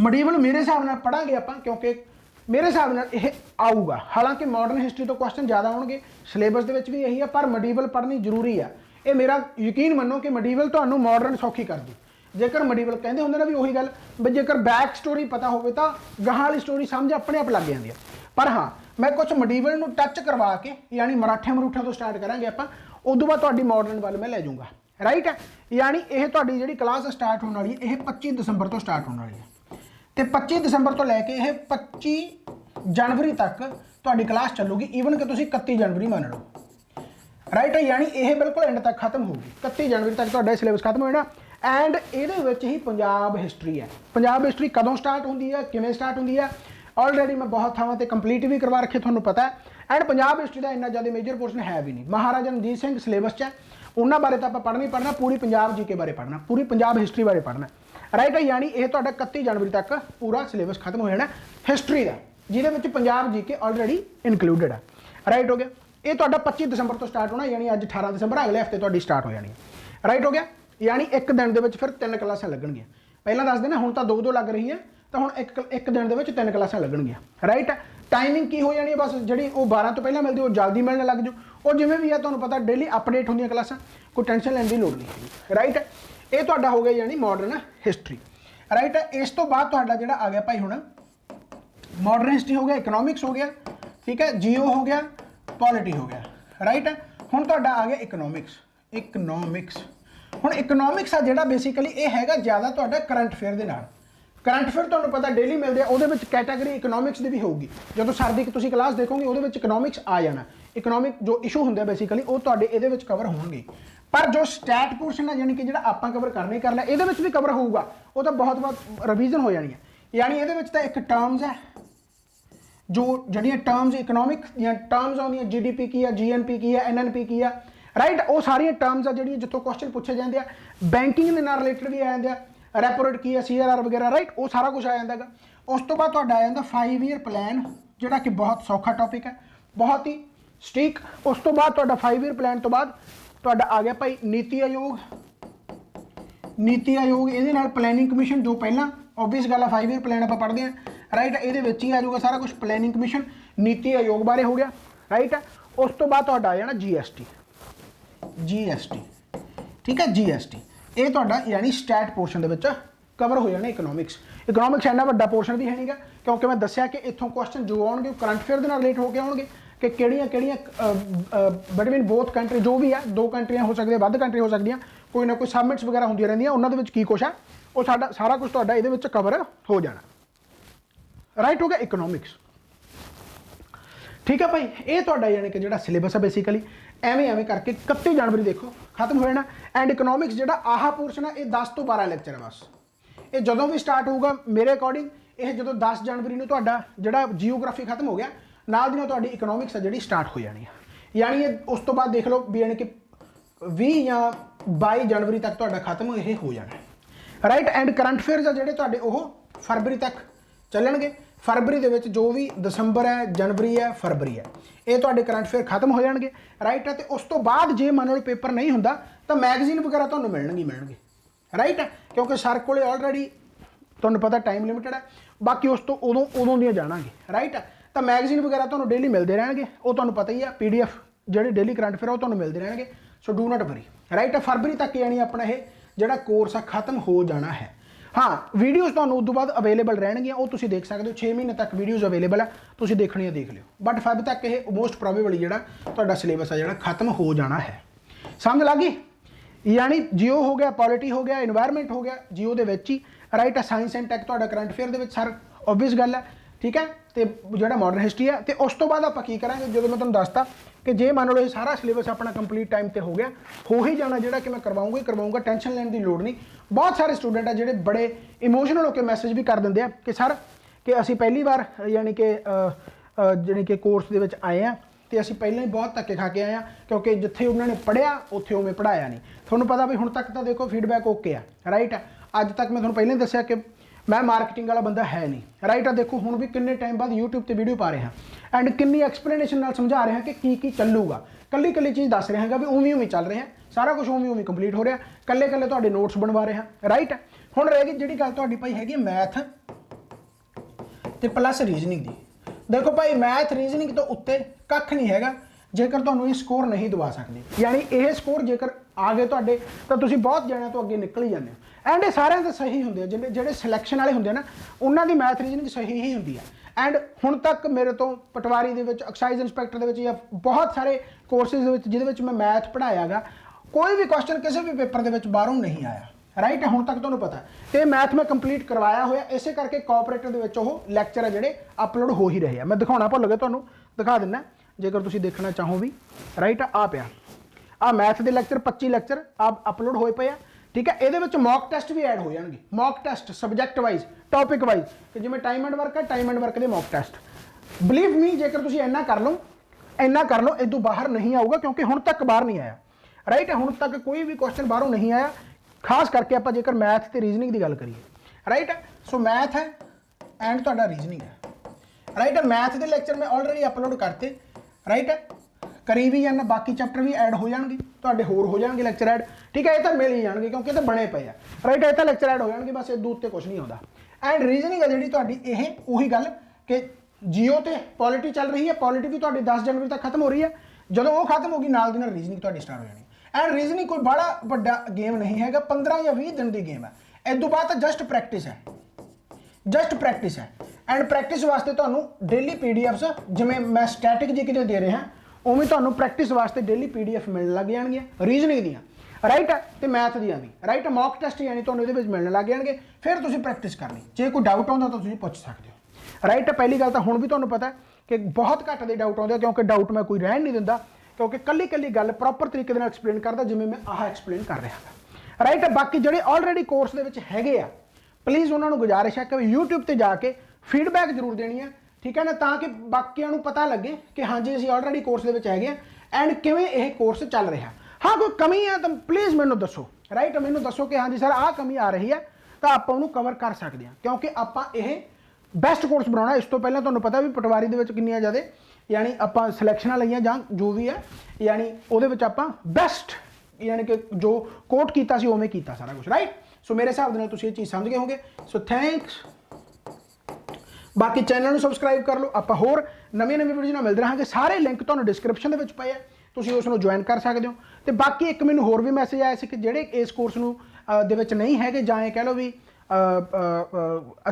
मिडीवल मेरे हिसाब नाल पढ़ांगे आपां, क्योंकि मेरे हिसाब नाल यह आऊगा। हालांकि मॉडर्न हिस्टरी तो क्वेश्चन ज़्यादा आउणगे, सिलेबस दे विच भी यही है, पर मिडीवल पढ़नी जरूरी है। ये मेरा यकीन मनो कि मिडीवल तुहानूं मॉडर्न सौखी कर दू। जेकर मिडीवल कहते होंगे ना भी उही गल भी जेकर बैक स्टोरी पता होवे तो गाहां वाली स्टोरी समझ अपने आप लग जाती है। पर हाँ, मैं कुछ मिडीवल नूं टच करवा के यानी मराठियां मरूठियां तो स्टार्ट करांगे आपां, उदों बाद तुहाडी मॉडर्न वाल मैं लै जाऊँगा। राइट है, यानी यह तुहाडी जिहड़ी क्लास स्टार्ट होने वाली है, यह 25 दिसंबर तो स्टार्ट होने वाली है, तो 25 दिसंबर तो लैके यह 25 जनवरी तक तुहाडी क्लास चलूगी। ईवन कि तुसीं 31 जनवरी मान लो। राइट है, यानी यह बिल्कुल एंड तक खत्म होगी। 31 जनवरी तक तुहाडा सिलेबस खत्म हो जाना। एंड ये ही पंजाब हिस्टरी है। पंजाब हिस्टरी कदों स्टार्ट होंदी है, किवें स्टार्ट होंदी है, ऑलरेडी मैं बहुत थावां ते कंप्लीट भी करवा रखे, तुहानूं पता है। एंड पंजाब हिस्टरी का इन्ना ज़्यादा मेजर पोर्शन है भी नहीं। महाराजा रणजीत सिंह सिलेबस च है, उन्होंने बारे तो आप पढ़ना ही पढ़ना, पूरी पंजाब जीके बारे पढ़ना, पूरी पंजाब हिस्टरी बारे पढ़ना। राइट है, यानी यह तुहाडा 31 जनवरी तक पूरा सिलेबस खत्म हो जाना हिस्टरी का, जिहदे पंजाब जीके ऑलरेडी इनकलूडिड है। राइट हो गया। ये तुहाडा 25 दिसंबर तो स्टार्ट होना, यानी अज 18 दिसंबर, अगले हफ्ते तुहाडी स्टार्ट हो जानी है। राइट हो गया, यानी एक दिन के फिर 3 क्लासां लगणगीਆਂ। पहला दस देना, हुण तां 2-2 लग रही है, तो हुण एक दिन के 3 क्लासां लगणगीਆਂ। राइट है, टाइमिंग की हो जानी है, बस जी 12 तो पहले मिलती वो जल्दी मिलने लग जाओ, और जिमें भी है तुहानूं पता डेली अपडेट होंदियां क्लासां, कोई टेंशन लैण दी लोड़ नहीं है। राइट है, ये तुहाडा हो गया यानी मॉडर्न हिस्टरी। राइट है, इस तो बाद तुहाडा जिहड़ा आ गया भाई हुण मॉडर्न हिस्टरी हो गया, इकनॉमिक्स हो गया, ठीक है, जीओ हो गया, पॉलिटी हो गया। राइट है, हुण तुहाडा आ गया इकनॉमिक्स। हुण इकनॉमिक्स आ जिहड़ा बेसिकली ये हैगा ज़्यादा तुहाडा करंट अफेयर दे नाल। करंट अफेयर तुहानूं पता डेली मिलदे आ, उहदे विच कैटेगरी इकनॉमिक्स दी भी होगी। जदों सर दी तुसीं क्लास देखोगे उहदे विच इकनॉमिक्स आ जाना। इकनॉमिक जो इशू हुंदे बेसिकली वो तुहाडे इहदे विच कवर होणगे। पर जो स्टैट पोर्शन है यानी कि जिहड़ा आपां कवर करना ही करना, इहदे विच भी कवर होऊगा, वो तो बहुत बहुत रिवीजन हो जानी है। यानी इहदे विच तां एक टर्म्स है, जो जड़ियाँ टर्म्स इकनॉमिक या टर्म्स आउंदियां, GDP की है, GNP की है, NNP की है। राइट, वो सारिया टर्म्स आ जी जितों क्वेश्चन पूछे जाते हैं। बैंकिंग के नाल रिलेटेड भी आ जाते हैं, रेपो रेट की है, CRR वगैरह। राइट, वो सारा कुछ आ जाता है। उस तो बाद तुहाडा आ जाता 5 ईयर प्लान, जिहड़ा कि बहुत सौखा टॉपिक है, बहुत ही सटीक। उस तो बाद तुहाडा 5 ईयर प्लान तो बाद तुहाडा आ गया भाई नीति आयोग। ये नाल प्लैनिंग कमीशन, जो पहला ओबवियस गल है 5 ईयर प्लान आप पढ़ते हैं। राइट, ये ही आ जाऊगा सारा कुछ, प्लैनिंग कमीशन, नीति आयोग बारे हो गया। राइट है, उस तो बाद तुहाडा आ जाना GST, ठीक है, GST। ये तुहाडा यानी स्टैट पोर्शन दे विच कवर हो जाना इकनॉमिक्स। इकनॉमिक्स इन्ना वड्डा पोर्शन भी है नहीं गा, क्योंकि मैं दस्सिया कि इत्थों क्वेश्चन जो आउणगे करंट अफेयर दे नाल रिलेट होकर आउणगे कि किहड़ियां बिटवीन बोथ कंट्री, जो भी है 2 कंट्रियां हो सकदियां, वध कंट्री हो सकदियां, कोई ना कोई सबमिट्स वगैरह होंदियां रहिंदियां, उन्हां दे विच की कुछ है वो सारा कुछ तुहाडा इहदे विच कवर हो जाना। राइट हो गया इकनॉमिक्स। ठीक है भाई, ये तुहाडा यानी कि जिहड़ा सिलेबस है बेसिकली एवें करके 31 जनवरी देखो खत्म हो जाना। एंड इकनॉमिक्स जिहड़ा आह पोर्शन है ये 10 तो 12 लेक्चर है बस। ये जदों भी स्टार्ट होगा मेरे अकॉर्डिंग, ये जो 10 जनवरी नूं तुहाडा जिहड़ा जियोग्राफी खत्म हो गया, नाल दी नाल तुहाडी इकनॉमिक्स है जिहड़ी स्टार्ट हो जानी है। यानी ये उस तो बाद देख लो भी यानी कि 20 या 22 जनवरी तक तुहाडा खत्म ये हो जाना। राइट, एंड करंट अफेयर्स आ जिहड़े तुहाडे ओह फरवरी तक चलणगे। फरवरी दे विच जो भी दिसंबर है, जनवरी है, फरवरी है, ये तुहाडे करंट अफेयर खत्म हो जाएंगे। राइट है, तो उस तो बाद जे मान लो पेपर नहीं हुंदा तो मैगजीन वगैरह तुहानूं मिलणगे। राइट है, क्योंकि सर कोले ऑलरेडी तुहानूं पता टाइम लिमिटेड है, बाकी उस तो उदों दियां जाणांगे। राइट है, तो मैगजीन वगैरह तुहानूं डेली मिलते रहणगे, वो तुहानूं पता ही है, PDF जिहड़े डेली करंट अफेयर वो तुहानूं मिलते रहणगे। So do not worry. Right है, फरवरी तक यानी अपना ये जिहड़ा कोर्स है खत्म हो जाना है। हाँ, वीडियोज़ तुहानूं उस तो बाद अवेलेबल रहणगीਆਂ, वो तुसीं देख सकते हो। 6 महीने तक वीडियोज़ अवेलेबल है, तुसीं देखनी है देख लिओ। बट फैब तक ये मोस्ट प्रोबेबली जिहड़ा तुहाडा सिलेबस है जिहड़ा खत्म हो जाना है। समझ लग गई? यानी जियो हो गया, पॉलिटी हो गया, एनवायरमेंट हो गया, जियो दे विच ही। राइट है, साइंस एंड टैक तुहाडा करंट अफेयर दे विच सर ओबवियस गल है। ठीक है, तो जिहड़ा मॉडर्न हिस्टरी है, तो उस तो बाद आपां की करांगे, जो मैं तुहानूं दसता कि जे मान लो ये सारा सिलेबस अपना कंप्लीट टाइम पर हो गया, हो ही जाना, जिहड़ा कि मैं करवाऊँगा, टेंशन लैण की लोड़ नहीं। बहुत सारे स्टूडेंट है जिहड़े बड़े इमोशनल होकर मैसेज भी कर देंगे कि सर कि असी पहली बार यानी कि कोर्स दे विच आए हैं, तो असी पहले ही बहुत धक्के खा के आए हैं, क्योंकि जिथे उन्होंने पढ़िया उत्थे उवें पढ़ाया नहीं। थोड़ा पता भी हुण तक तो देखो फीडबैक ओके है। राइट है, अज तक मैं तुहानूं पहले ही दस्सिया कि मैं मार्केटिंग वाला बंदा है नहीं, राइट। आ देखो हुण भी किन्ने टाइम बाद यूट्यूब ते वीडियो पा रहे हैं एंड किन्नी एक्सप्लेनेशन नाल समझा रहे हैं कि की चलूगा, कल्ली कल्ली चीज़ दस रहे हैं भी उवें उवें चल रहे हैं, सारा कुछ उवें उवें कंप्लीट हो रहा, कल्ले कल्ले तुहाडे नोट्स बनवा रहे हैं, राइट। हुण रह गई जिहड़ी गल तुहाडी भाई हैगी मैथ ते प्लस रीजनिंग दी। देखो भाई मैथ रीजनिंग तो उत्ते कख नहीं हैगा जेकर तुहानूं ये स्कोर नहीं दवा सकते, यानी ये स्कोर जेकर आ गए तुहाडे तो तुसीं बहुत जणिਆਂ तो अगे निकल ही जाते हो। एंड ये सारिਆਂ ਦੇ सही होंगे, ਜਿਹੜੇ सिलेक्शन वाले होंगे ना उन्हों की मैथ रीजनिंग सही ही होंगी है। एंड हुण तक मेरे तो पटवारी दे विच एक्साइज इंस्पैक्टर दे विच या बहुत सारे कोर्सिज दे विच जिहदे विच मैं मैथ पढ़ाया गा, कोई भी क्वेश्चन किसी भी पेपर दे विच बाहरों नहीं आया, राइट। हुण तक तुहानूं पता ते मैथ मैं कंप्लीट करवाया होया, इसे करके कोऑपरेटिव दे विच ओह लैक्चर है जिहड़े अपलोड हो ही रहे हैं। मैं दिखाउणा भुल गया, तुहानूं दिखा दिंदा जेकर तुसीं देखना चाहो भी, राइट। आ पिया आ मैथ के लैक्चर 25 लैक्चर आप अपलोड होए पे, ठीक है। ये मॉक टैसट भी ऐड हो जाएंगे, mock test subject wise topic wise कि जिवें टाइम एंड वर्क है, टाइम एंड वर्क के मॉक टैसट। बिलीव मी जेकर तुसीं इन्ना कर लो इदों बाहर नहीं आऊगा, क्योंकि हुण तक बाहर नहीं आया, राइट। हुण तक कोई भी क्वेश्चन बाहरों नहीं आया, खास करके आप जेकर मैथ ते रीजनिंग की गल करिए, राइट। सो मैथ है एंड तुहाडा रीजनिंग है, राइट। मैथ के लैक्चर मैं ऑलरेडी अपलोड करते, राइट। करी भी जाना, बाकी चैप्टर भी ऐड हो जाएंगे, तुहाडे होर हो जाएंगे लैक्चर ऐड, ठीक है। ये तो मिल ही जाएंगे क्योंकि तो बने पे है, राइट। ये तो लैक्चर ऐड हो जाएंगे, बस इदों उत्ते कुछ नहीं आता। एंड रीजनिंग है जी तुहाडी ये उही गल कि जियो ते पॉलिटी चल रही है, पॉलिटी भी तुहाडी 10 जनवरी तक खत्म हो रही है, जो वो खत्म होगी नाल दी नाल रीजनिंग तुहाडी स्टार्ट हो जानी। एंड रीजनिंग कोई बड़ा वड्डा गेम नहीं है, 15 या 20 दिन की गेम है, इदों बाद तो जस्ट प्रैक्टिस है, जस्ट प्रैक्टिस है। एंड प्रैक्टिस वास्ते तुहानूं डेली पीडीएफ्स जिवें मैं स्टैटिक जी के दे रहे हैं उवें तुहानूं प्रैक्टिस वास्ते डेली पीडीएफ मिलने लग जाएंगे रीजनिंग दियां, राइट। तो मैथ दियां भी, राइट। मॉक टैसट यानी तुहानूं इहदे विच मिलने लग जाएंगे, फिर तुसीं प्रैक्टिस करनी, जे कोई डाउट आउंदा तां तुसीं पुछ सकदे हो, राइट। पहली गल तां हुण भी तुहानूं पता है कि बहुत घੱਟ ਦੇ डाउट आउंदे, क्योंकि डाउट मैं कोई रहन नहीं दिंदा, क्योंकि कल्ली कल्ली गल प्रॉपर तरीके दे नाल एक्सप्लेन करदा जिवें मैं आह एक्सप्लेन कर रहा हां, राइट। बाकी जिहड़े ऑलरेडी कोर्स दे विच हैगे आ प्लीज़ उन्होंने गुजारिश है कि यूट्यूब पर जाके फीडबैक जरूर देनी है, ठीक है ना, ताकि बाकियों को पता लगे कि हाँ जी असीं ऑलरेडी कोर्स दे विच हैगे एंड किवें यह कोर्स चल रहा। हाँ कोई कमी है तो प्लीज़ मैनू दसो, राइट। मैनू दसो कि हाँ जी सर आ कमी आ रही है तो आप उन्होंने कवर कर सकते हैं, क्योंकि आप ये बेस्ट कोर्स बनाना। इस तो पहले तुहानूं पता भी पटवारी दे विच किन्नियां ज़्यादा यानी आप सिलैक्शनां लईआं जां जो भी है, यानी उहदे विच आपां बेस्ट यानी कि जो कोट कीता सी उवें कीता सारा कुछ, राइट। सो मेरे हिसाब नाल तुसीं ये चीज़ समझ गए होंगे। So thanks. बाकी चैनल को सबसक्राइब कर लो, आप होर नवीं वीडियो नाल मिलते रहेंगे, सारे लिंक तुहानूं डिस्क्रिप्शन दे विच पए है, तुसीं उस नूं ज्वाइन कर सकते हो। तो बाकी एक मैनूं होर भी मैसेज आया सी कि जिहड़े इस कोर्स नूं दे विच नहीं हैगे जां ये कह लो भी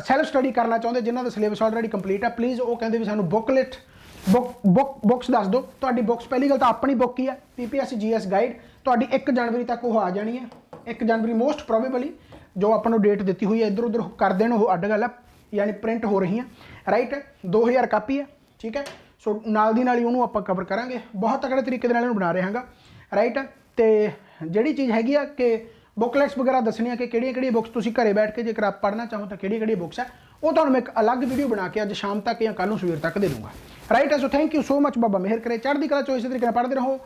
सैल्फ स्टडी करना चाहुंदे, जिन्हां दा सिलेबस ऑलरेडी कंप्लीट है, प्लीज़ वो कहंदे भी सानूं बुकलेट बुक्स दस दो। तुहाडी बुक्स पहली गल तो अपनी बुक ही है PPSC GS गाइड, तुहाडी 1 जनवरी तक वो आ जानी है, 1 जनवरी मोस्ट प्रोबेबली जो ਆਪਾਂ ਨੂੰ डेट दी हुई है, इधर उधर कर देन वो अड्ड गल है, यानी प्रिंट हो रही हैं, राइट। 2000 कापी है, ठीक है। सो नाल दी नाल ही उन्होंने आप कवर करांगे, बहुत तगड़े तरीके नाल बना रहे हैं, राइट। तो जिहड़ी चीज़ हैगी आ कि बुकलैट्स वगैरह दसनी कि किहड़ियां बुक्स तुसीं घरे बैठ के जेकर आप पढ़ना चाहो तो किहड़ी बुक्स है, वो तुहानूं मैं एक अलग वीडियो बना के अज शाम तक या कल सवेर तक दे दूँगा, right. So thank you so much, बाबा मेहर करे, चढ़दी कला चो इस तरीके पढ़ते रहो।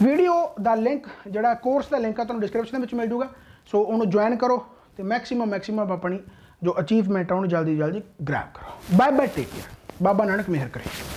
वीडियो का लिंक जिहड़ा कोर्स का लिंक है तुहानूं डिस्क्रिप्शन में मिल जूगा, सो उन्होंने ज्वाइन करो तो मैक्सीमम अपनी जो अचीवमेंट है उन्होंने जल्दी जल्दी ग्रैब करो। Bye bye, take care, Baba Nanak मेहर करे।